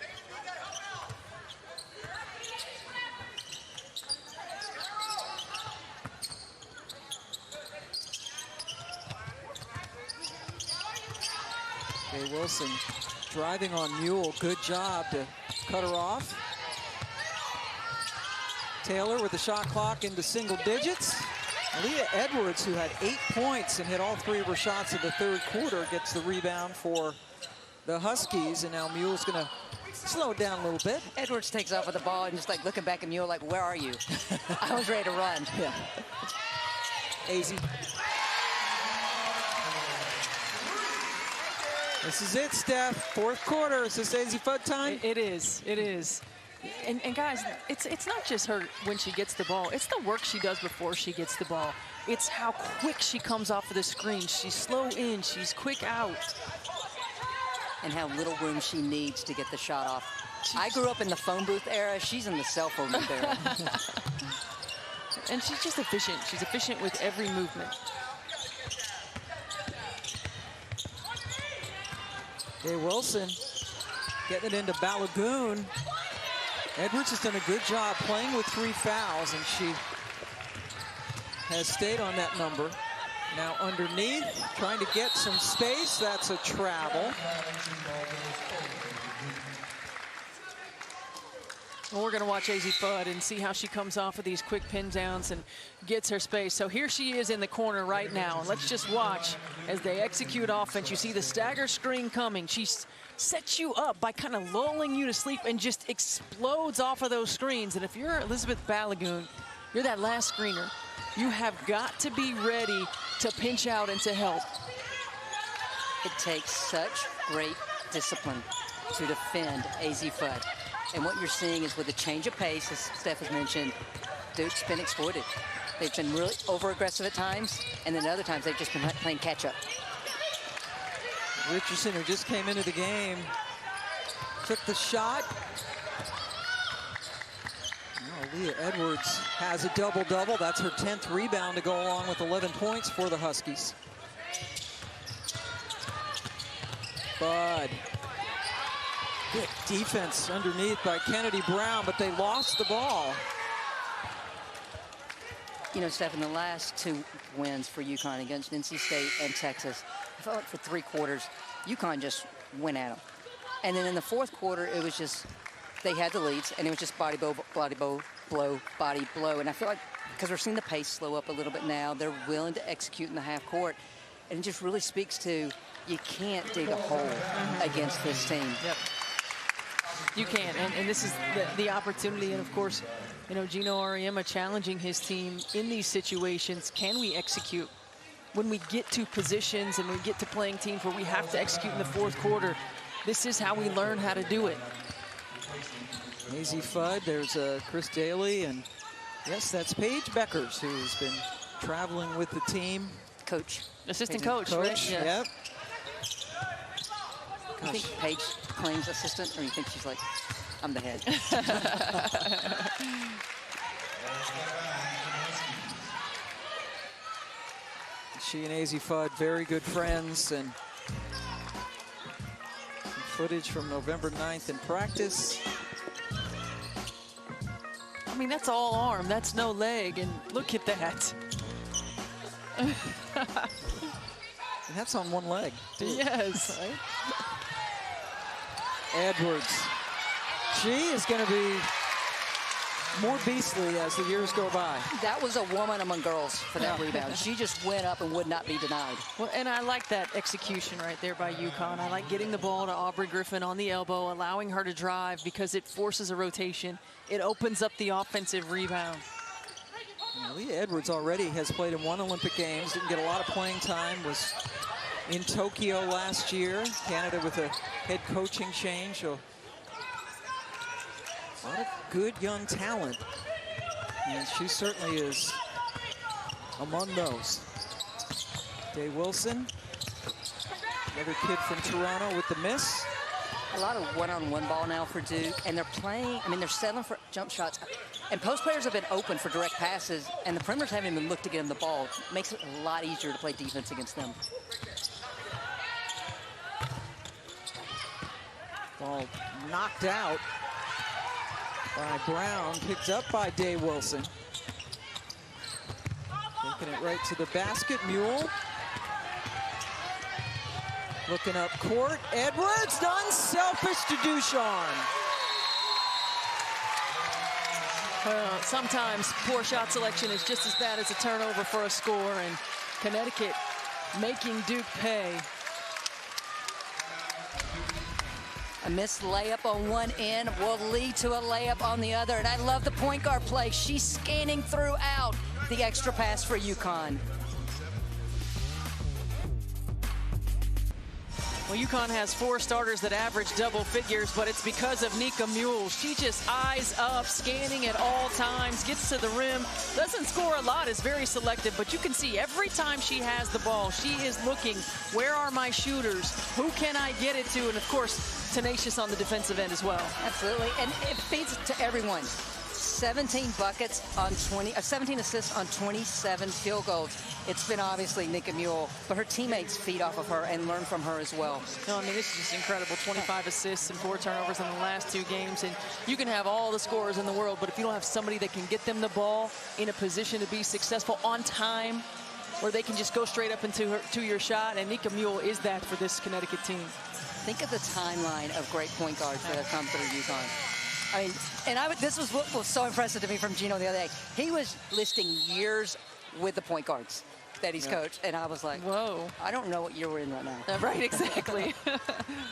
Jay Wilson driving on Mule. Good job to cut her off. Taylor with the shot clock into single digits. Leah Edwards, who had 8 points and hit all 3 of her shots in the third quarter, gets the rebound for the Huskies. And now Mule's going to slow it down a little bit. Edwards takes off with the ball and just like looking back at Mule like, where are you? I was ready to run. Yeah. AZ. This is it, Steph. 4th quarter. Is this AZ Fudd time? It is. It is. And guys, it's not just her when she gets the ball. It's the work she does before she gets the ball. It's how quick she comes off of the screen. She's slow in. She's quick out. And how little room she needs to get the shot off. I grew up in the phone booth era. She's in the cell phone booth era. And she's just efficient. She's efficient with every movement. Jay Wilson getting it into Balagoon. Edwards has done a good job playing with 3 fouls, and she has stayed on that number. Now underneath, trying to get some space. That's a travel. Well, we're going to watch Azzi Fudd and see how she comes off of these quick pin downs and gets her space. So here she is in the corner right now. And let's just watch as they execute offense. You see the stagger screen coming. She sets you up by kind of lulling you to sleep and just explodes off of those screens. And if you're Elizabeth Balagoon, you're that last screener. You have got to be ready to pinch out and to help. It takes such great discipline to defend Azzi Fudd. And what you're seeing is with a change of pace, as Steph has mentioned, Duke's been exploited. They've been really over-aggressive at times, and then other times they've just been playing catch-up. Richardson, who just came into the game, took the shot. Now Leah Edwards has a double-double. That's her 10th rebound to go along with 11 points for the Huskies. Bud. Good defense underneath by Kennedy Brown, but they lost the ball. You know, Steph, in the last 2 wins for UConn against NC State and Texas, I felt like for 3 quarters, UConn just went at them. And then in the 4th quarter, it was just, they had the leads, and it was just body blow, body blow. And I feel like, because we're seeing the pace slow up a little bit now, they're willing to execute in the half court. And it just really speaks to, you can't dig a hole against this team. Yep. You can't, and this is the opportunity. And of course, you know, Gino Auriemma challenging his team in these situations. Can we execute? When we get to positions and we get to playing teams where we have to execute in the 4th quarter, this is how we learn how to do it. Azzi Fudd, there's Chris Daly, and yes, that's Paige Beckers, who's been traveling with the team. Coach. Assistant coach, right? Yes. Yep. You think Paige claims assistant, or you think she's like, I'm the head? She and Azzi Fudd, very good friends, and some footage from November 9th in practice. I mean, that's all arm, that's no leg, and look at that. And that's on one leg, too. Yes. Right? Edwards. She is going to be more beastly as the years go by. That was a woman among girls for that rebound. She just went up and would not be denied. Well, and I like that execution right there by UConn. I like getting the ball to Aubrey Griffin on the elbow, allowing her to drive because it forces a rotation. It opens up the offensive rebound. Leah Edwards already has played in 1 Olympic Games, didn't get a lot of playing time, was in Tokyo last year. Canada with a head coaching change. So a lot of good young talent. And she certainly is among those. Day Wilson, another kid from Toronto with the miss. A lot of one-on-one ball now for Duke, and they're playing, I mean, they're settling for jump shots. And post players have been open for direct passes, and the perimeters haven't even looked to get them the ball. It makes it a lot easier to play defense against them. Ball knocked out by Brown, picked up by Day Wilson. Taking it right to the basket, Mule. Looking up court, Edwards, unselfish to Ducharme. Sometimes poor shot selection is just as bad as a turnover for a score, and Connecticut making Duke pay. A missed layup on one end will lead to a layup on the other, and I love the point guard play. She's scanning throughout the extra pass for UConn. Well, UConn has 4 starters that average double figures, but it's because of Nika Mule. She just eyes up, scanning at all times, gets to the rim, doesn't score a lot, is very selective, but you can see every time she has the ball, she is looking, where are my shooters? Who can I get it to? And of course, tenacious on the defensive end as well. Absolutely, and it feeds to everyone. 17 buckets on 17 assists on 27 field goals. It's been obviously Nika Mule, but her teammates feed off of her and learn from her as well. No, I mean, this is just incredible. 25 assists and 4 turnovers in the last 2 games. And you can have all the scorers in the world, but if you don't have somebody that can get them the ball in a position to be successful on time, where they can just go straight up to your shot, and Nika Mule is that for this Connecticut team. Think of the timeline of great point guards that have come through UConn. I mean, and this was what was so impressive to me from Gino the other day. He was listing years with the point guards that he's coached, and I was like, whoa, I don't know what year we're in right now. Right, exactly.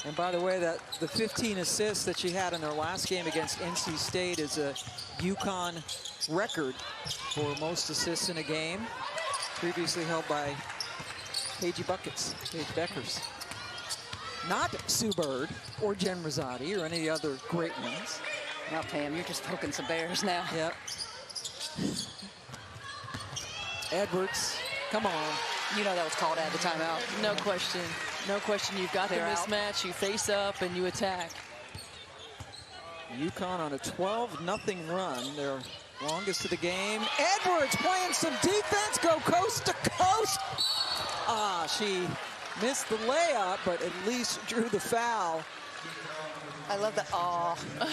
And by the way, the 15 assists that she had in their last game against NC State is a UConn record for most assists in a game, previously held by Paige Beckers. Not Sue Bird or Jen Rosati or any of the other great ones. Now, Pam, you're just poking some bears now. Yep. Edwards, come on. You know that was called at the timeout. No question. No question. You've got the mismatch. You face up and you attack. UConn on a 12-0 run. Their longest of the game. Edwards playing some defense. Go coast to coast. She missed the layup, but at least drew the foul. I love the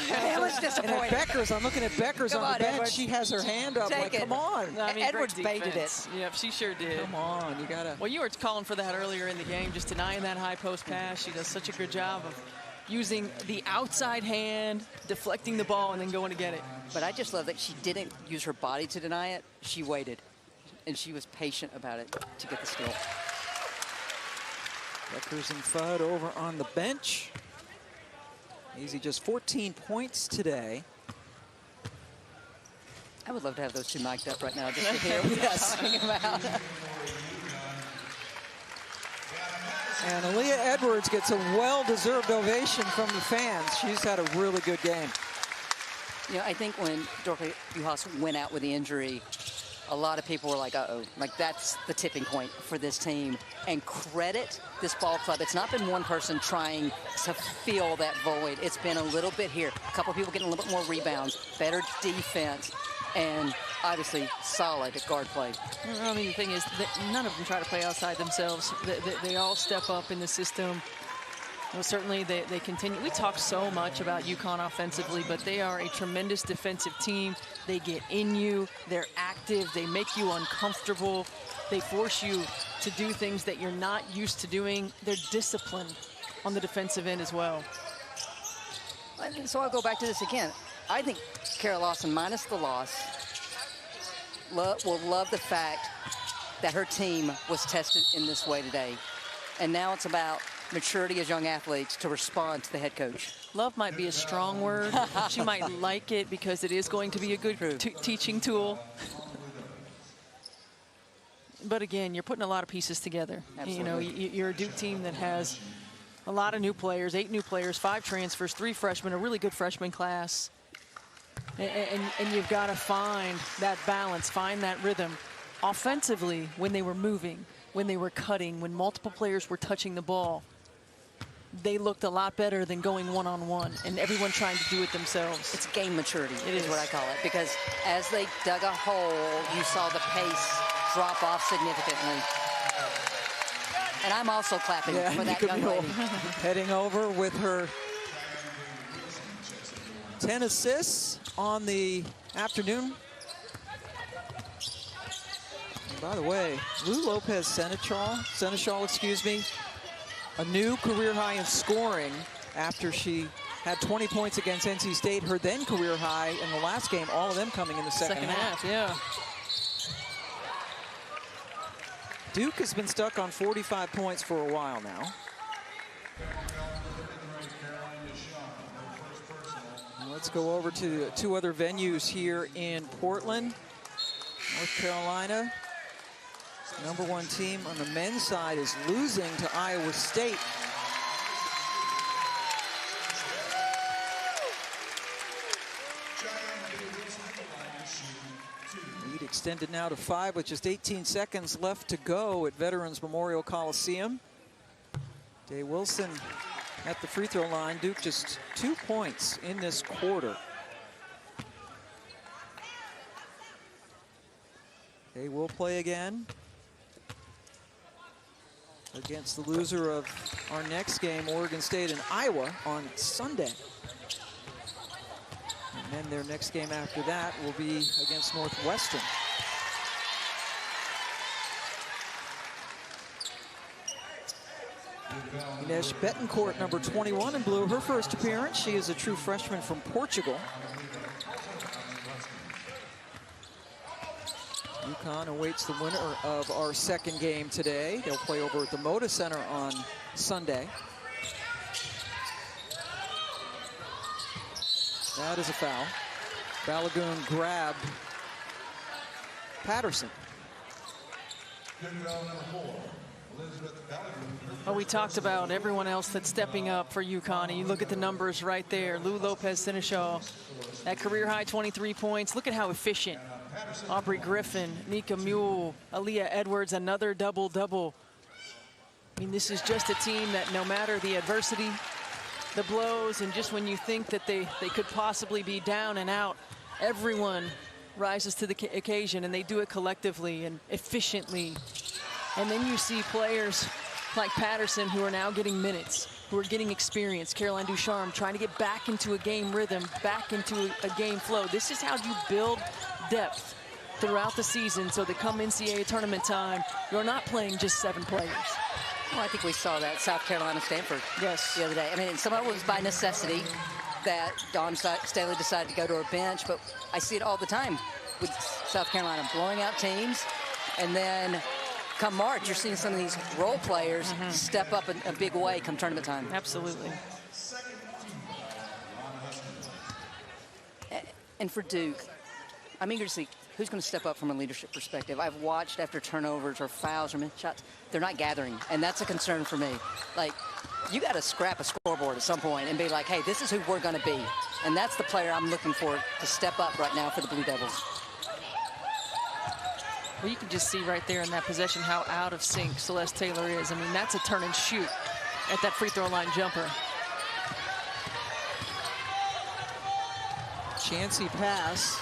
That was disappointing. And at Beckers, I'm looking at Beckers on the bench. Edwards. She has her hand up like, come on. No, I mean, Edwards baited it. Yep, she sure did. Come on, you gotta. Well, you were calling for that earlier in the game, just denying that high post pass. She does such a good job of using the outside hand, deflecting the ball, and then going to get it. But I just love that she didn't use her body to deny it. She waited, and she was patient about it to get the steal. Beckers and Fudd over on the bench. Easy, just 14 points today. I would love to have those two mic'd up right now just to hear what they're talking about. And Aaliyah Edwards gets a well-deserved ovation from the fans. She's had a really good game. You know, I think when Dorothy Uhas went out with the injury, a lot of people were like, uh-oh, like that's the tipping point for this team. And credit this ball club. It's not been one person trying to fill that void. It's been a little bit here. A couple of people getting a little bit more rebounds, better defense, and obviously solid guard play. I mean, the thing is that none of them try to play outside themselves. They all step up in the system. Well, certainly they continue. We talk so much about UConn offensively, but they are a tremendous defensive team. They get in you. They're active. They make you uncomfortable. They force you to do things that you're not used to doing. They're disciplined on the defensive end as well. So I'll go back to this again. I think Kara Lawson, minus the loss, will love the fact that her team was tested in this way today. And now it's about maturity as young athletes to respond to the head coach. Love might be a strong word. She might like it because it is going to be a good teaching tool. But again, you're putting a lot of pieces together. Absolutely. You know, you're a Duke team that has a lot of new players, 8 new players, 5 transfers, 3 freshmen, a really good freshman class. And you've got to find that balance, find that rhythm. Offensively, when they were moving, when they were cutting, when multiple players were touching the ball, they looked a lot better than going one-on-one and everyone trying to do it themselves. It's game maturity, It is what I call it, because as they dug a hole, you saw the pace drop off significantly. And I'm also clapping for that young lady. Heading over with her 10 assists on the afternoon. And by the way, Lou Lopez Seneschal, excuse me, a new career high in scoring after she had 20 points against NC State, her then career high in the last game, all of them coming in the second half. Yeah. Duke has been stuck on 45 points for a while now. Let's go over to 2 other venues here in Portland. North Carolina, #1 team on the men's side, is losing to Iowa State. Lead extended now to 5 with just 18 seconds left to go at Veterans Memorial Coliseum. Day Wilson at the free throw line. Duke just 2 points in this quarter. They will play again against the loser of our next game, Oregon State and Iowa, on Sunday. And then their next game after that will be against Northwestern. Ines Betancourt, number 21 in blue, her first appearance. She is a true freshman from Portugal. UConn awaits the winner of our second game today. They'll play over at the Moda Center on Sunday. That is a foul. Balagoon grabbed Patterson. Well, we talked about everyone else that's stepping up for UConn, and you look at the numbers right there. Lou Lopez-Seneschal, that career-high 23 points. Look at how efficient. Aubrey Griffin, Nika Mule, Aaliyah Edwards, another double-double. I mean, this is just a team that no matter the adversity, the blows, and just when you think that they could possibly be down and out, everyone rises to the occasion, and they do it collectively and efficiently. And then you see players like Patterson who are now getting minutes, who are getting experience. Caroline Ducharme trying to get back into a game rhythm, back into a game flow. This is how you build depth throughout the season so that come NCAA tournament time, you're not playing just 7 players. Well, I think we saw that South Carolina-Stanford the other day. I mean, and some of it was by necessity that Dawn Staley decided to go to her bench, but I see it all the time with South Carolina blowing out teams, and then come March, you're seeing some of these role players step up in a big way come tournament time. Absolutely. And for Duke, I'm eager to see who's going to step up from a leadership perspective. I've watched after turnovers or fouls or missed shots, they're not gathering, and that's a concern for me. Like, you got to scrap a scoreboard at some point and be like, hey, this is who we're going to be. And that's the player I'm looking for to step up right now for the Blue Devils. Well, you can just see right there in that possession how out of sync Celeste Taylor is. I mean, that's a turn and shoot at that free throw line jumper. Chancy pass.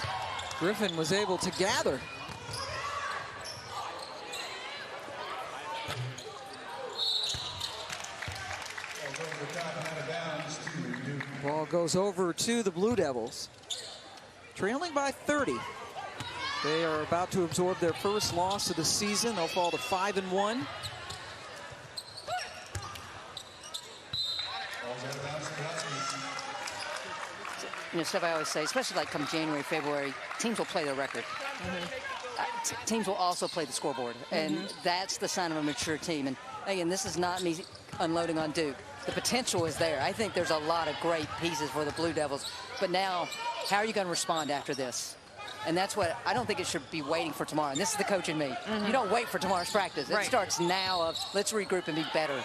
Griffin was able to gather. Ball goes over to the Blue Devils. Trailing by 30. They are about to absorb their first loss of the season. They'll fall to 5-1. You know, stuff I always say, especially like come January, February, teams will play their record. Teams will also play the scoreboard, and that's the sign of a mature team. And again, this is not me unloading on Duke. The potential is there. I think there's a lot of great pieces for the Blue Devils. But now, how are you going to respond after this? And that's what I don't think it should be waiting for tomorrow. And this is the coach in me. You don't wait for tomorrow's practice. It starts now of let's regroup and be better.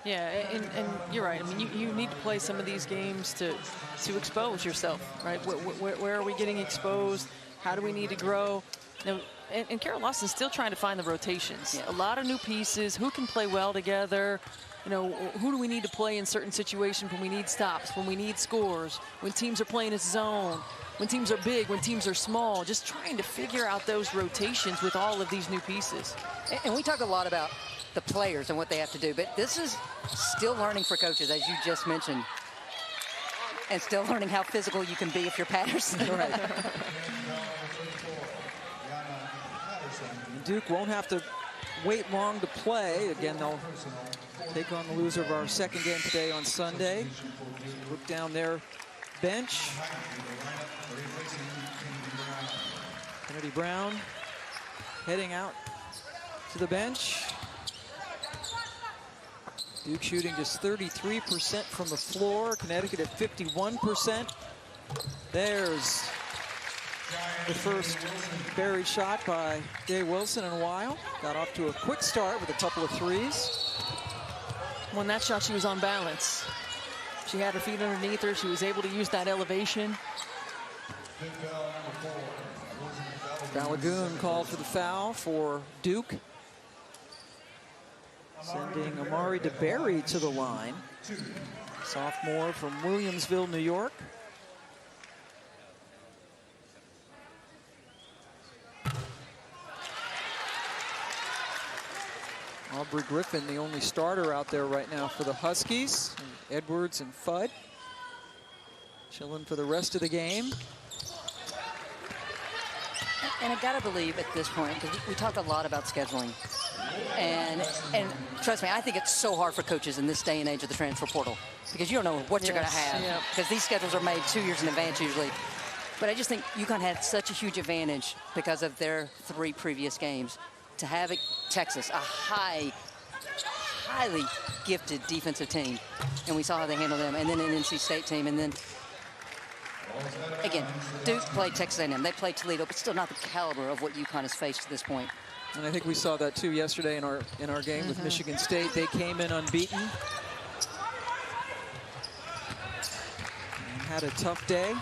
Yeah, and you're right. I mean, you need to play some of these games to expose yourself, right? Where are we getting exposed? How do we need to grow? Now, and Carol Lawson's still trying to find the rotations. Yeah. A lot of new pieces. Who can play well together? You know, who do we need to play in certain situations when we need stops, when we need scores, when teams are playing a zone, when teams are big, when teams are small. Just trying to figure out those rotations with all of these new pieces. And we talk a lot about the players and what they have to do, but this is still learning for coaches, as you just mentioned, and still learning how physical you can be if you're Patterson. Right. Duke won't have to wait long to play. Again, they'll take on the loser of our second game today on Sunday. Look down their bench. Kennedy Brown heading out to the bench. Duke shooting just 33% from the floor. Connecticut at 51%. There's the first buried shot by Day Wilson in a while. Got off to a quick start with a couple of threes. When that shot, she was on balance. She had her feet underneath her. She was able to use that elevation. Balagoon called for the foul for Duke. Sending Amari DeBerry to the line. Sophomore from Williamsville, New York. Aubrey Griffin, the only starter out there right now for the Huskies. And Edwards and Fudd chilling for the rest of the game. And I gotta believe at this point, because we talked a lot about scheduling, and trust me, I think it's so hard for coaches in this day and age of the transfer portal, because you don't know what you're gonna have, because these schedules are made 2 years in advance usually. But I just think UConn had such a huge advantage because of their 3 previous games to have Texas, a highly gifted defensive team, and we saw how they handled them, and then an NC State team, and then again, Duke played Texas A&M. They played Toledo, but still not the caliber of what UConn has faced to this point. And I think we saw that too yesterday in our game with Michigan State. They came in unbeaten and had a tough day.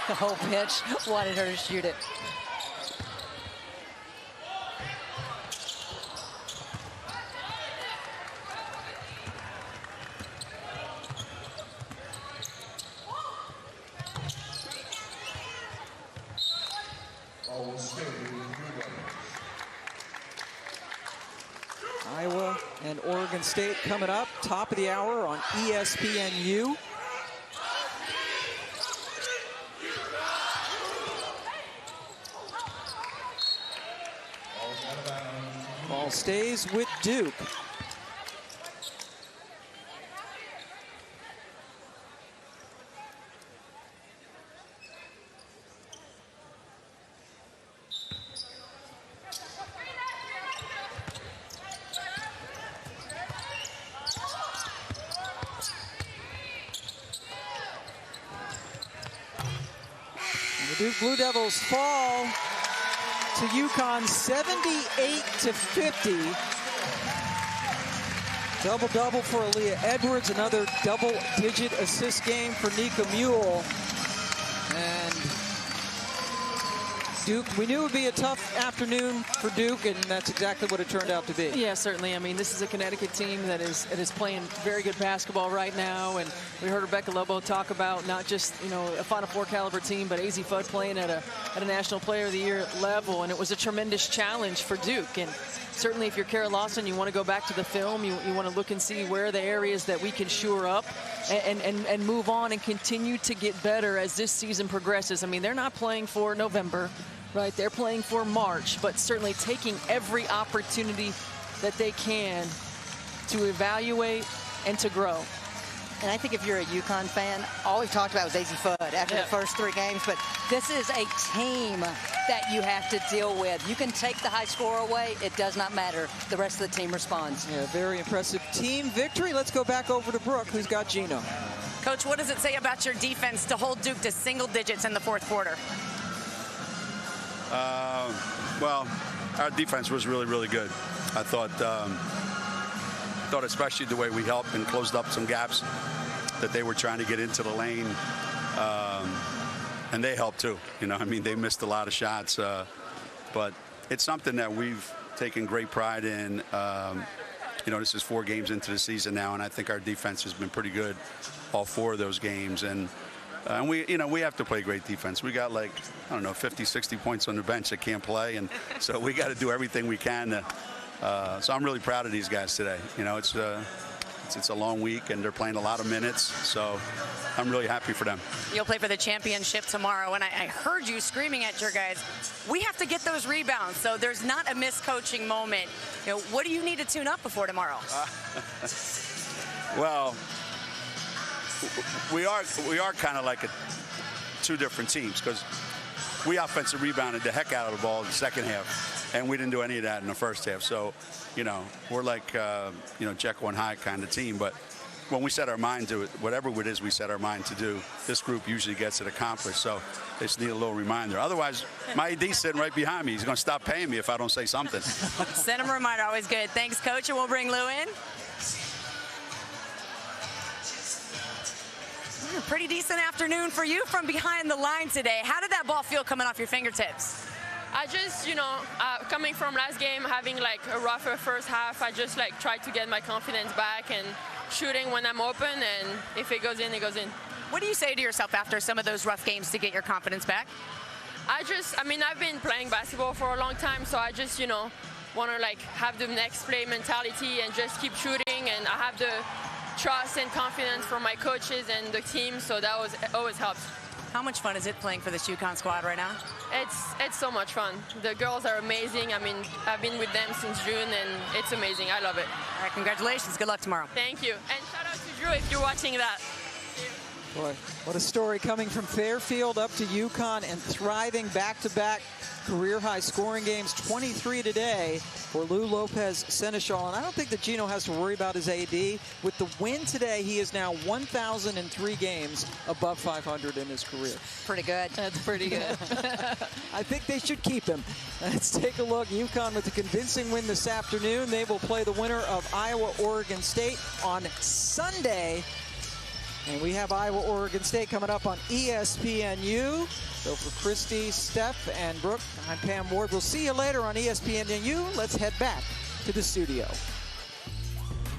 The whole bench wanted her to shoot it. Iowa and Oregon State coming up, top of the hour on ESPNU. Ball stays with Duke. And the Duke Blue Devils fall to UConn 78-50. Double-double for Aaliyah Edwards, another double-digit assist game for Nika Mule. And Duke, we knew it would be a tough afternoon for Duke, and that's exactly what it turned out to be. Yeah, certainly. I mean, this is a Connecticut team that is playing very good basketball right now, and we heard Rebecca Lobo talk about not just, you know, a Final Four caliber team, but AZ Fudd playing at a National Player of the Year level, and it was a tremendous challenge for Duke. And certainly if you're Kara Lawson, you want to go back to the film, you want to look and see where are the areas that we can shore up and move on and continue to get better as this season progresses. I mean, they're not playing for November, right? They're playing for March, but certainly taking every opportunity that they can to evaluate and to grow. And I think if you're a UConn fan, all we've talked about was AZ Fudd after the first 3 games, but this is a team that you have to deal with. You can take the high score away. It does not matter. The rest of the team responds. Yeah, very impressive team victory. Let's go back over to Brooke, who's got Gino. Coach, what does it say about your defense to hold Duke to single digits in the 4th quarter? Well, our defense was really, really good. I thought especially the way we helped and closed up some gaps that they were trying to get into the lane. And they helped too. You know, I mean, they missed a lot of shots. But it's something that we've taken great pride in. You know, this is 4 games into the season now, and I think our defense has been pretty good all 4 of those games. And we, you know, we have to play great defense. We got like, I don't know, 50, 60 points on the bench that can't play. And so we got to do everything we can to, so I'm really proud of these guys today. You know, it's a long week, and they're playing a lot of minutes, so I'm really happy for them. You'll play for the championship tomorrow, and I heard you screaming at your guys, we have to get those rebounds, so there's not a miscoaching moment. You know, what do you need to tune up before tomorrow? Well, we are kind of like 2 different teams, because we offensive rebounded the heck out of the ball in the second half. And we didn't do any of that in the first half. So, you know, we're like, you know, Jekyll and Hyde kind of team. But when we set our mind to it, whatever it is we set our mind to do, this group usually gets it accomplished. So they just need a little reminder. Otherwise, my AD's sitting right behind me. He's going to stop paying me if I don't say something. Send him a reminder. Always good. Thanks, Coach. And we'll bring Lou in. A pretty decent afternoon for you from behind the line today. How did that ball feel coming off your fingertips? I just, coming from last game, having like a rougher first half, I just like try to get my confidence back and shooting when I'm open, and if it goes in, it goes in. What do you say to yourself after some of those rough games to get your confidence back? I've been playing basketball for a long time, so I just, want to like have the next play mentality and just keep shooting, and I have the trust and confidence from my coaches and the team, so that always helps. How much fun is it playing for this UConn squad right now? It's so much fun. The girls are amazing. I've been with them since June, and it's amazing. I love it. All right, congratulations. Good luck tomorrow. Thank you. And shout out to Drew if you're watching that. Boy, what a story coming from Fairfield up to UConn and thriving back-to-back career-high scoring games. 23 today for Lou Lopez Seneschal. And I don't think that Gino has to worry about his AD. With the win today, he is now 1,003 games above 500 in his career. Pretty good. That's pretty good. I think they should keep him. Let's take a look. UConn with a convincing win this afternoon. They will play the winner of Iowa-Oregon State on Sunday. And we have Iowa-Oregon State coming up on ESPNU. So for Christy, Steph, and Brooke, I'm Pam Ward. We'll see you later on ESPNU. Let's head back to the studio.